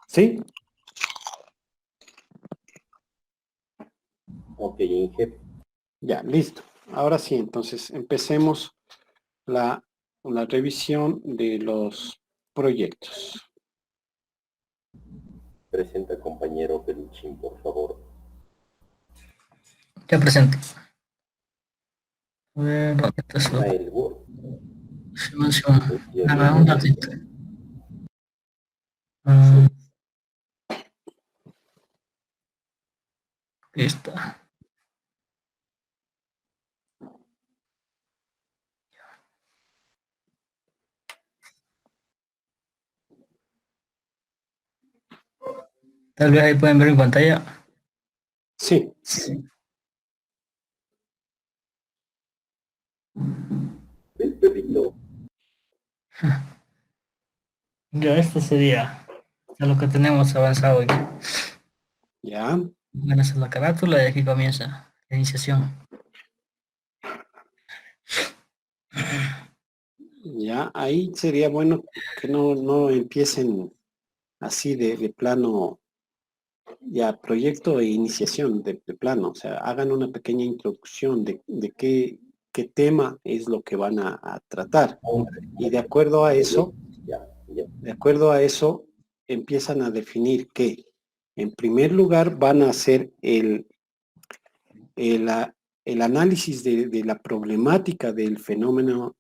¿Sí? Ok, Inge. Ya, listo. Ahora sí, entonces empecemos la revisión de los proyectos. Presenta, compañero Peluchín, por favor. Ya presento. A ver, ¿dónde está su El Word. simulación? Nada, un ratito. Listo. Tal vez ahí pueden ver en pantalla. Sí. El perrito. Ya este sería lo que tenemos avanzado hoy. Ya. Van a hacer la carátula y aquí comienza la iniciación. Ya, ahí sería bueno que no empiecen así de plano, ya proyecto e iniciación de plano, o sea, hagan una pequeña introducción de qué tema es lo que van a tratar. Y de acuerdo a eso, empiezan a definir que, en primer lugar, van a hacer el análisis de la problemática del fenómeno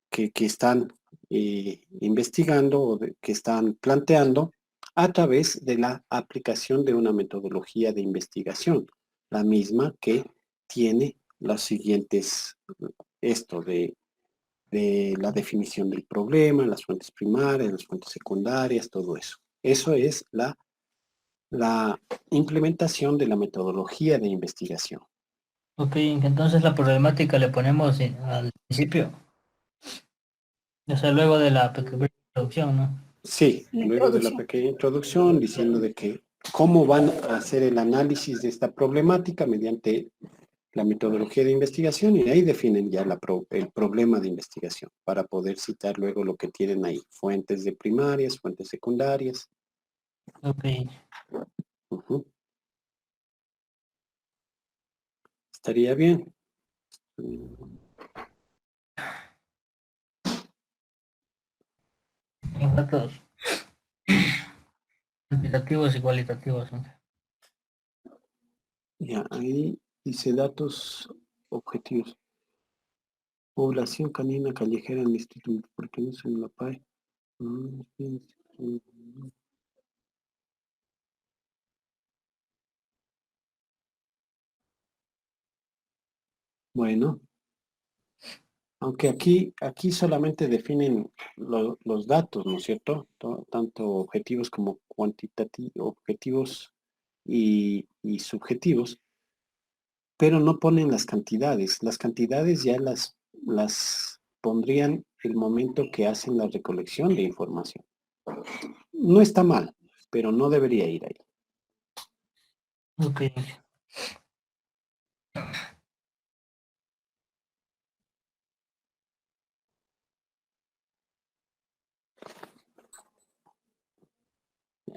que están investigando o que están planteando a través de la aplicación de una metodología de investigación, la misma que tiene los siguientes, esto de la definición del problema, las fuentes primarias, las fuentes secundarias, todo eso. Eso es la implementación de la metodología de investigación. Ok, entonces la problemática le ponemos al principio. O sea, luego de la pequeña introducción, ¿no? Sí, luego de la pequeña introducción, diciendo de que cómo van a hacer el análisis de esta problemática mediante la metodología de investigación, y ahí definen ya el problema de investigación para poder citar luego lo que tienen ahí, fuentes de primarias, fuentes secundarias. Ok. Ujú. Estaría bien. Los datos cuantitativos y cualitativos, ¿no? Ya, ahí dice datos objetivos. Población canina callejera en el distrito, ¿por qué no se me la pae? Bueno, aunque aquí solamente definen los datos, ¿no es cierto? Tanto objetivos como cuantitativos, objetivos y subjetivos, pero no ponen las cantidades. Las cantidades ya las pondrían el momento que hacen la recolección de información. No está mal, pero no debería ir ahí. Ok.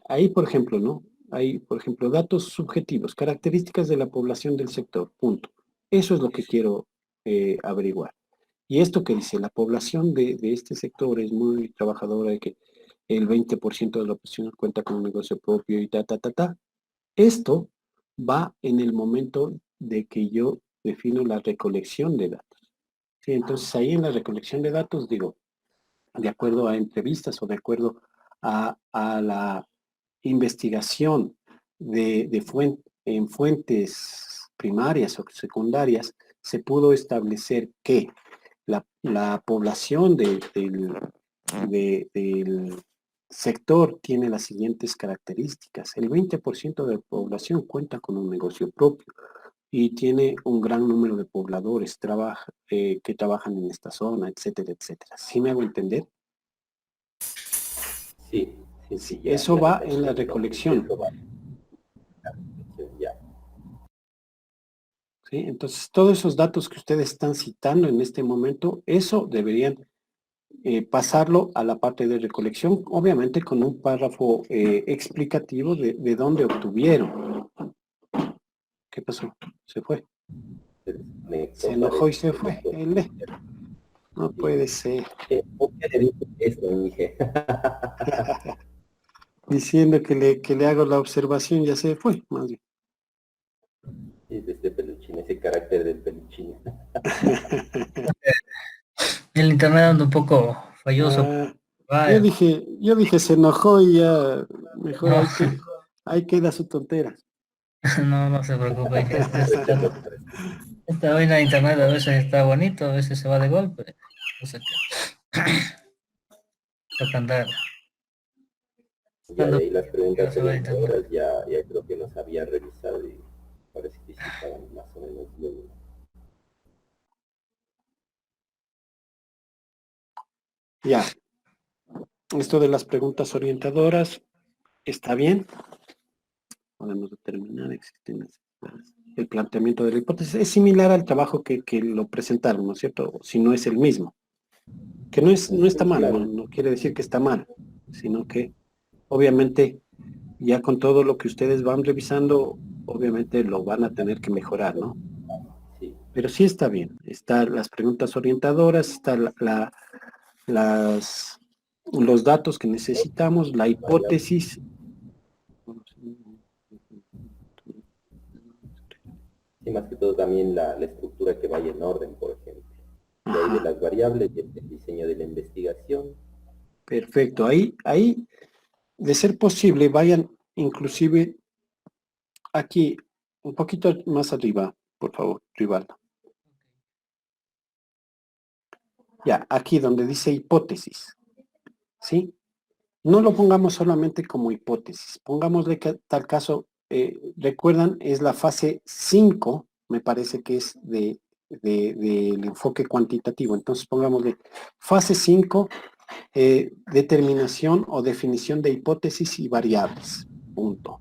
Ahí, por ejemplo, ¿no? Hay, por ejemplo, datos subjetivos, características de la población del sector, punto. Eso es lo que quiero averiguar. Y esto que dice, la población de este sector es muy trabajadora y que el 20% de la población cuenta con un negocio propio y ta. Esto va en el momento de que yo defino la recolección de datos. ¿Sí? Entonces ahí en la recolección de datos digo, de acuerdo a entrevistas o de acuerdo a la investigación en fuentes primarias o secundarias, se pudo establecer que la población del sector tiene las siguientes características. El 20% de la población cuenta con un negocio propio y tiene un gran número de pobladores que trabajan en esta zona, etcétera, etcétera. ¿Sí me hago entender? Sí, Sí, ya, eso va en la recolección. Eso va. Ya. ¿Sí? Entonces, todos esos datos que ustedes están citando en este momento, eso deberían pasarlo a la parte de recolección, obviamente con un párrafo explicativo de dónde obtuvieron. ¿Qué pasó? Se fue. Se enojó y se fue. No puede ser. ¿Por qué le dije esto, dije? Diciendo que le hago la observación, ya se fue, más bien. Es de este peluchín, ese carácter del peluchín. El internet anda un poco falloso. Yo Vaya. dije, se enojó y ya, mejor No. ahí queda su tontera. No se preocupe. Esta vaina de internet a veces está bonito, a veces se va de golpe. O sea que toca andar. Ya de ahí las No preguntas se va a internet. orientadoras ya creo que nos había revisado y parece que sí estaban más o menos bien. Ya. Esto de las preguntas orientadoras está bien. Podemos determinar, existen necesidades. El planteamiento de la hipótesis es similar al trabajo que lo presentaron, ¿no es cierto? Si no es el mismo. Que no está mal, no quiere decir que está mal, sino que obviamente ya con todo lo que ustedes van revisando, obviamente lo van a tener que mejorar, ¿no? Sí. Pero sí está bien. Están las preguntas orientadoras, está los datos que necesitamos, la hipótesis. Sí, más que todo también la estructura que vaya en orden, por ejemplo. De ahí de Ajá, las variables y el diseño de la investigación. perfecto. Ahí, de ser posible, vayan inclusive aquí, un poquito más arriba, por favor, Rivaldo. Ya, aquí donde dice hipótesis, ¿sí? No lo pongamos solamente como hipótesis, pongámosle que tal caso, recuerdan, es la fase 5, me parece que es del enfoque cuantitativo. Entonces pongámosle fase 5, determinación o definición de hipótesis y variables, punto.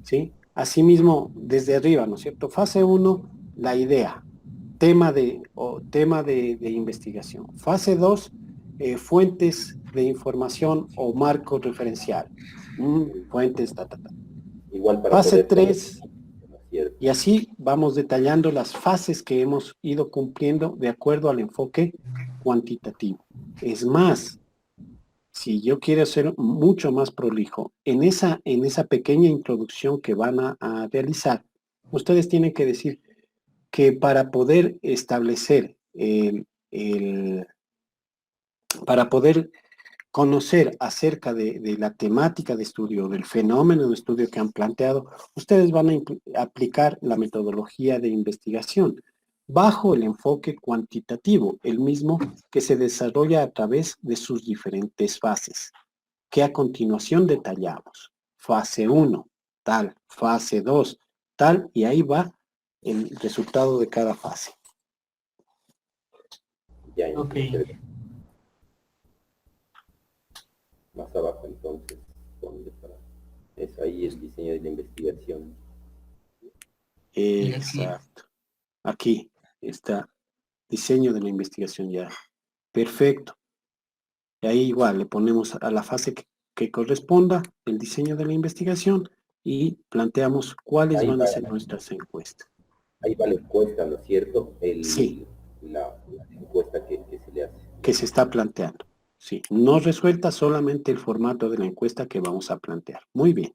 ¿Sí? Asimismo, desde arriba, ¿no es cierto? Fase 1, la idea, tema de investigación. Fase 2, fuentes de información o marco referencial. Fuentes, ta, ta, ta. Igual para Fase poder poner, 3, ¿no es cierto? y así vamos detallando las fases que hemos ido cumpliendo de acuerdo al enfoque cuantitativo. Es más, si yo quiero ser mucho más prolijo, en esa pequeña introducción que van a realizar, ustedes tienen que decir que para poder establecer para poder conocer acerca de la temática de estudio, del fenómeno de estudio que han planteado, ustedes van a aplicar la metodología de investigación bajo el enfoque cuantitativo, el mismo que se desarrolla a través de sus diferentes fases, que a continuación detallamos. Fase 1, tal, fase 2, tal, y ahí va el resultado de cada fase. Ya Ok. entiendo. Más abajo entonces, donde para eso ahí el diseño de la investigación. Y aquí. Exacto. Aquí está diseño de la investigación ya. Perfecto. Y ahí igual le ponemos a la fase que corresponda el diseño de la investigación y planteamos cuáles Ahí van va, a ser nuestras encuestas. ahí va la encuesta, ¿no es cierto? Sí, La encuesta que se le hace. que se está planteando. Sí, no resuelta solamente el formato de la encuesta que vamos a plantear. Muy bien.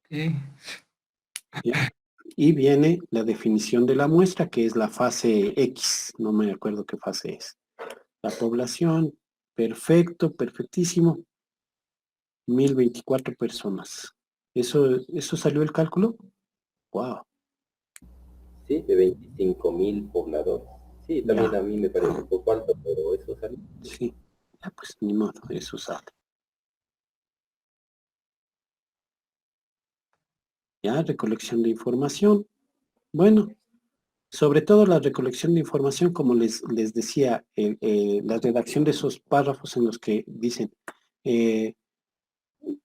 Ok. ¿Ya? Y viene la definición de la muestra, que es la fase X. No me acuerdo qué fase es. La población, perfecto, perfectísimo. 1024 personas. ¿Eso salió el cálculo? Wow, Sí, de 25.000 pobladores. Sí, también ya, a mí me parece un poco alto, pero eso salió. sí. Ya, pues ni modo, eso sale. Ya, recolección de información. Bueno, sobre todo la recolección de información, como les decía, la redacción de esos párrafos en los que dicen, eh,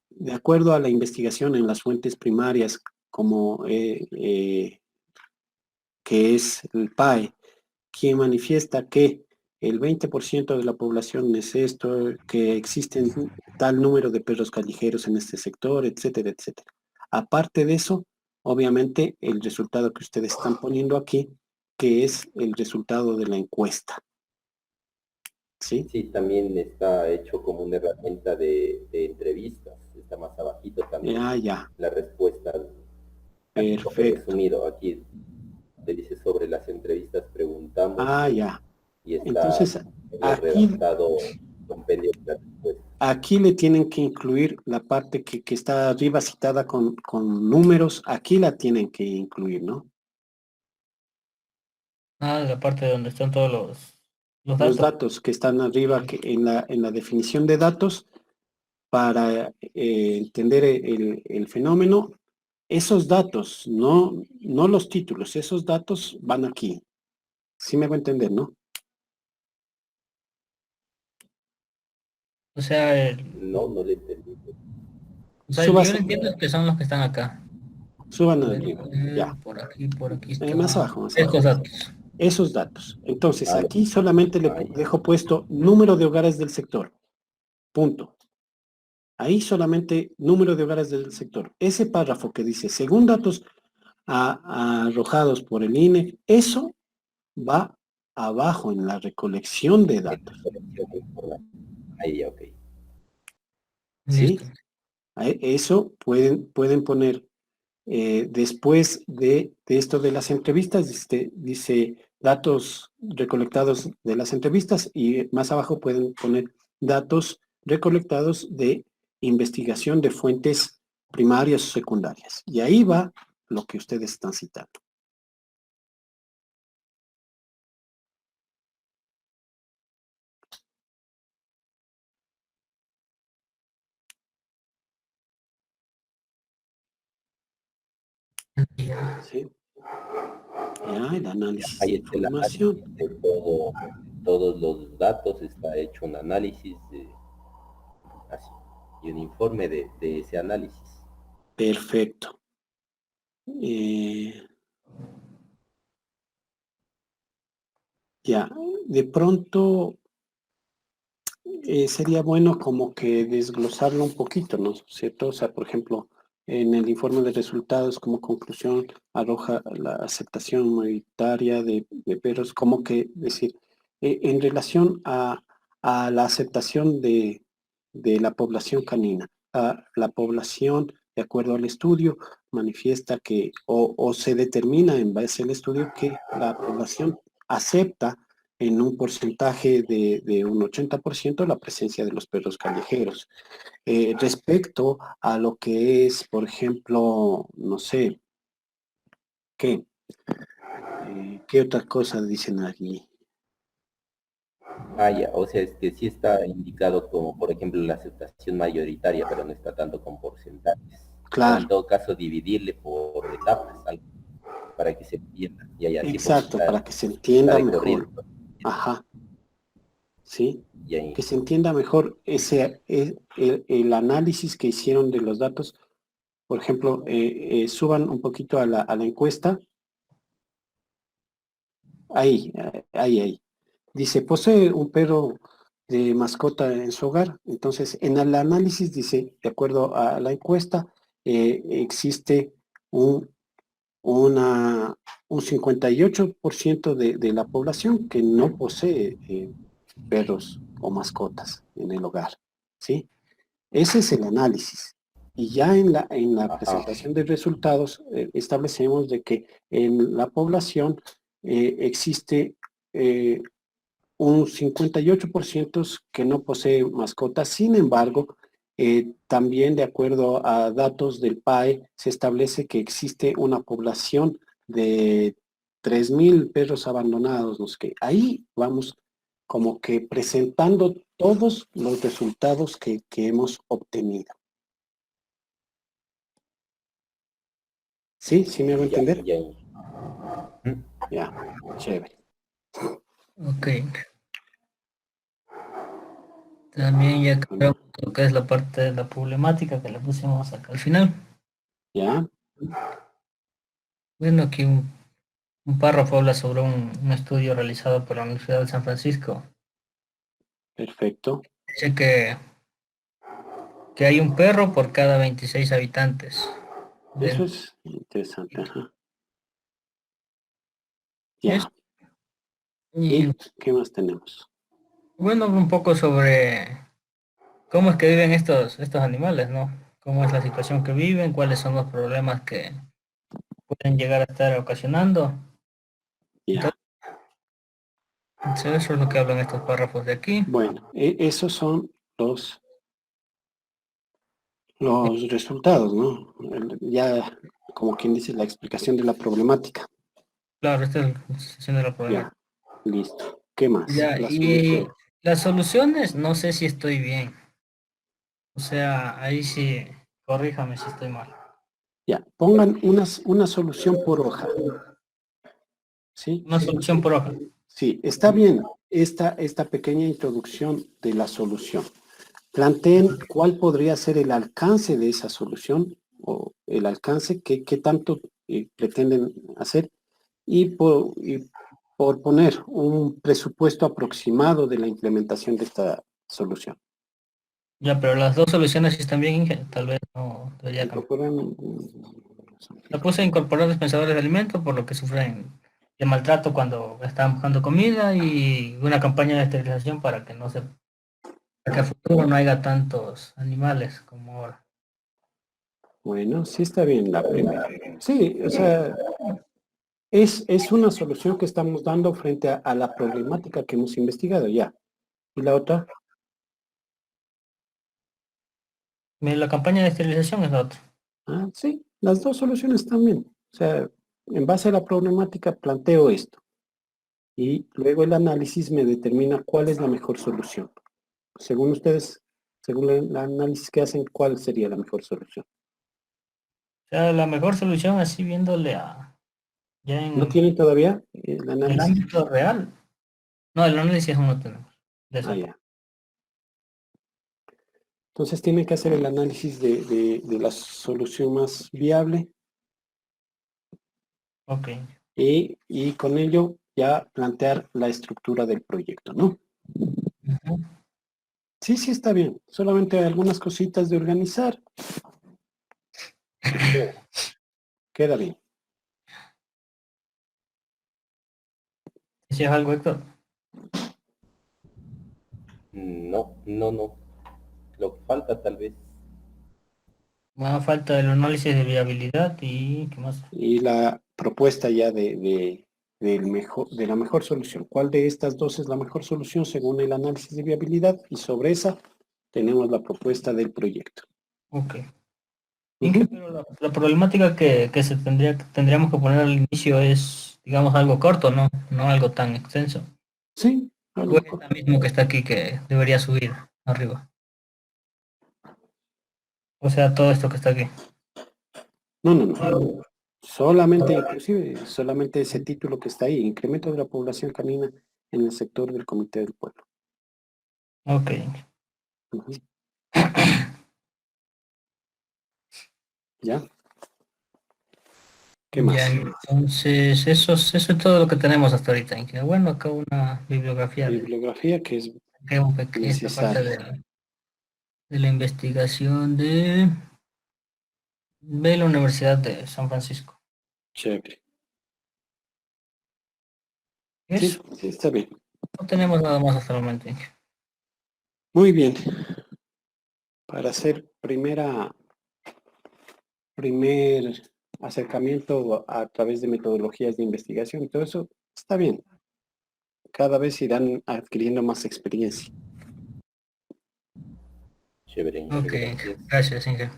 de acuerdo a la investigación en las fuentes primarias, como que es el PAE, quien manifiesta que el 20% de la población es esto, que existen tal número de perros callejeros en este sector, etcétera, etcétera. Aparte de eso, obviamente, el resultado que ustedes están poniendo aquí, que es el resultado de la encuesta. ¿Sí? Sí, también está hecho como una herramienta de entrevistas. Está más abajito también Ah, ya, la respuesta, así como perfecto. resumido. Aquí te dice sobre las entrevistas, preguntamos Ah, ya. y está Entonces, aquí, redactado compendio de la respuesta. aquí le tienen que incluir la parte que está arriba citada con números, aquí la tienen que incluir, ¿no? Ah, la parte donde están todos los Los datos. datos que están arriba que en la definición de datos para entender el fenómeno, esos datos, no los títulos, esos datos van aquí. Sí me va a entender, ¿no? O sea, No, no le entendí. yo lo Subas, entiendo que son los que están acá. suban A ver, arriba, ya. por aquí Más está. abajo, más Estos abajo. datos. Esos datos. Entonces, Ah, aquí solamente le ahí. dejo puesto número de hogares del sector. Punto. Ahí solamente número de hogares del sector. Ese párrafo que dice, según datos arrojados por el INE, eso va abajo en la recolección de datos, Ahí, ok. ¿sí? Listo. Eso pueden poner después de esto de las entrevistas, dice datos recolectados de las entrevistas y más abajo pueden poner datos recolectados de investigación de fuentes primarias o secundarias. Y ahí va lo que ustedes están citando. ¿Sí? Ya, el análisis de Ahí está el información. análisis de todos los datos, está hecho un análisis así, y un informe de ese análisis. Perfecto. Ya, de pronto sería bueno como que desglosarlo un poquito, ¿no es cierto? O sea, por ejemplo, en el informe de resultados como conclusión arroja la aceptación mayoritaria de perros, como que decir, en relación a la aceptación de la población canina, a la población, de acuerdo al estudio, manifiesta que, o se determina en base al estudio que la población acepta en un porcentaje de un 80% la presencia de los perros callejeros. Respecto a lo que es, por ejemplo, no sé, ¿qué? ¿Qué otras cosas dicen aquí? Ah, ya, o sea, es que sí está indicado como, por ejemplo, la aceptación mayoritaria, pero no está tanto con porcentajes. O en Claro, todo caso, dividirle por etapas, algo, para que se entienda. Y así porque exacto, para que se está entienda de corrido. mejor. Ajá, ¿sí? Y ahí, Que se entienda mejor el análisis que hicieron de los datos. Por ejemplo, suban un poquito a la encuesta. Ahí, ahí. Dice, posee un perro de mascota en su hogar. Entonces, en el análisis dice, de acuerdo a la encuesta, existe un, un 58% de la población que no posee perros o mascotas en el hogar. ¿Sí? Ese es el análisis. Y ya en la ajá, presentación de resultados establecemos de que en la población existe un 58% que no posee mascotas. Sin embargo, también de acuerdo a datos del PAE, se establece que existe una población de 3.000 perros abandonados. ¿No? Que ahí vamos como que presentando todos los resultados que hemos obtenido. ¿Sí? ¿Sí me hago ya, entender? ya. Ya, chévere. Ok. También ya acabamos lo que es la parte de la problemática que le pusimos acá al final. Ya, Bueno, aquí un párrafo habla sobre un estudio realizado por la Universidad de San Francisco. perfecto. Dice que hay un perro por cada 26 habitantes. Eso De- es interesante. Ajá. es- Ya. y ¿Y qué más tenemos? bueno, un poco sobre cómo es que viven estos animales, ¿no? Cómo es la situación que viven, cuáles son los problemas que pueden llegar a estar ocasionando. Ya. Entonces, eso es lo que hablan estos párrafos de aquí. Bueno, esos son los resultados, ¿no? Ya, como quien dice, la explicación de la problemática. Claro, esta es la situación de la Ya, problemática. listo. ¿Qué más? Ya, La y solución. las soluciones, no sé si estoy bien. O sea, ahí sí, corríjame si estoy mal. Ya, pongan una solución por hoja, ¿sí? Una solución por hoja. Sí, está bien esta pequeña introducción de la solución. Planteen cuál podría ser el alcance de esa solución o el alcance que tanto pretenden hacer y por poner un presupuesto aproximado de la implementación de esta solución. Ya, pero las dos soluciones sí están bien, tal vez no debería cambiar. Incorporan, La puse a incorporar dispensadores de alimentos por lo que sufren de maltrato cuando están buscando comida y una campaña de esterilización para que a futuro no haya tantos animales como ahora. Bueno, sí está bien la primera. Sí, o sea, es una solución que estamos dando frente a la problemática que hemos investigado ya. ¿Y la otra? La campaña de esterilización es la otra. Ah, sí, las dos soluciones también. O sea, en base a la problemática planteo esto. Y luego el análisis me determina cuál es la mejor solución. Según ustedes, según el análisis que hacen, ¿cuál sería la mejor solución? O sea, la mejor solución así viéndole ya ¿No en tienen todavía el el análisis? ámbito real. No, el análisis aún no tenemos. De eso. Ah, ya. Entonces tienen que hacer el análisis de la solución más viable Ok. y con ello ya plantear la estructura del proyecto, ¿no? Ujú. Sí, sí está bien. Solamente algunas cositas de organizar. Queda bien. ¿Decías algo, Héctor? No, no, no. Lo que falta tal vez. Más falta el análisis de viabilidad y ¿qué más? Y la propuesta ya de la mejor solución. ¿Cuál de estas dos es la mejor solución según el análisis de viabilidad? Y sobre esa tenemos la propuesta del proyecto. Ok. Ujú. Pero la problemática que tendríamos que poner al inicio es, digamos, algo corto, ¿no? No algo tan extenso. Sí, algo Pues esta mismo que está aquí que debería subir arriba. O sea, todo esto que está aquí. No, no, no. Solamente, inclusive, solamente ese título que está ahí, incremento de la población canina en el sector del Comité del Pueblo. Ok. Ujú. ¿Ya? ¿Qué más? Ya, entonces, eso es todo lo que tenemos hasta ahorita. Y que, bueno, acá una bibliografía Bibliografía que es que esta parte necesaria. de la investigación de la Universidad de San Francisco. Chévere. Sí, Eso, sí, está bien. no tenemos nada más hasta el momento. Muy bien. Para hacer primer acercamiento a través de metodologías de investigación, todo eso está bien. Cada vez irán adquiriendo más experiencia. Chévere, Ok, gracias. gracias, Inge.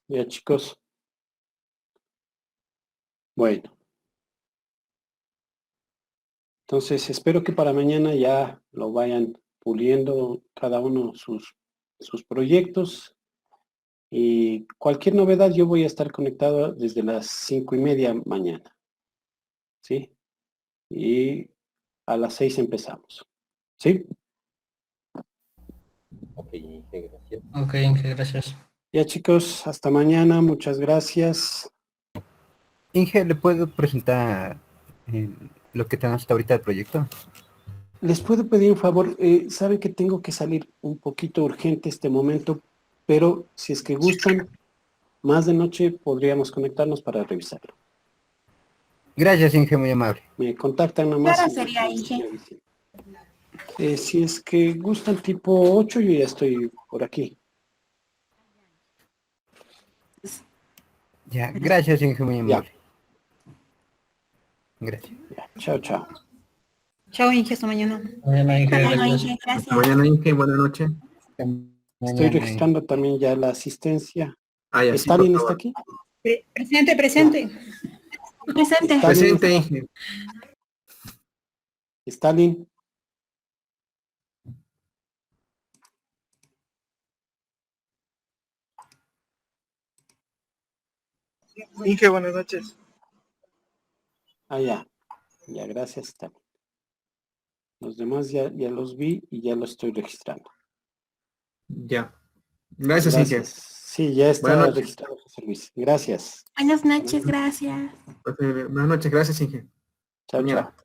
Ya, chicos. Bueno, entonces espero que para mañana ya lo vayan puliendo cada uno sus proyectos. Y cualquier novedad yo voy a estar conectado desde las 5:30 mañana. ¿Sí? Y a las 6 empezamos. ¿Sí? Ok, gracias. Ok, Inge, gracias. Ya chicos, hasta mañana. Muchas gracias. Inge, ¿le puedo presentar lo que tenemos hasta ahorita del proyecto? Les puedo pedir un favor. Saben que tengo que salir un poquito urgente este momento, pero si es que gustan, más de noche podríamos conectarnos para revisarlo. Gracias, Inge, muy amable. Me contactan nomás. Claro, sería Inge. Si es que gustan tipo 8, yo ya estoy por aquí. Ya, gracias, Inge, muy Ya, amable. Gracias. ya. Chao, chao. Chao, Inge, hasta mañana. Mañana, Inge, Bueno, gracias. Inge, Hasta gracias. mañana, Inge. Buenas noches. Estoy Mañana, registrando también ya la asistencia. Ah, ya, sí, por ¿Stalin está favor. aquí? Presente, presente. Presente. Stalin, Presente, Inge. Stalin. Inge, buenas noches. Ah, ya. Ya, gracias, Stalin. Los demás ya los vi y ya los estoy registrando. Ya. Gracias, Inge. Gracias. Sí, ya está Buenas noches. registrado José Luis. Gracias. Buenas noches, gracias. Buenas noches, gracias, Inge. Chao, Mañana. chao.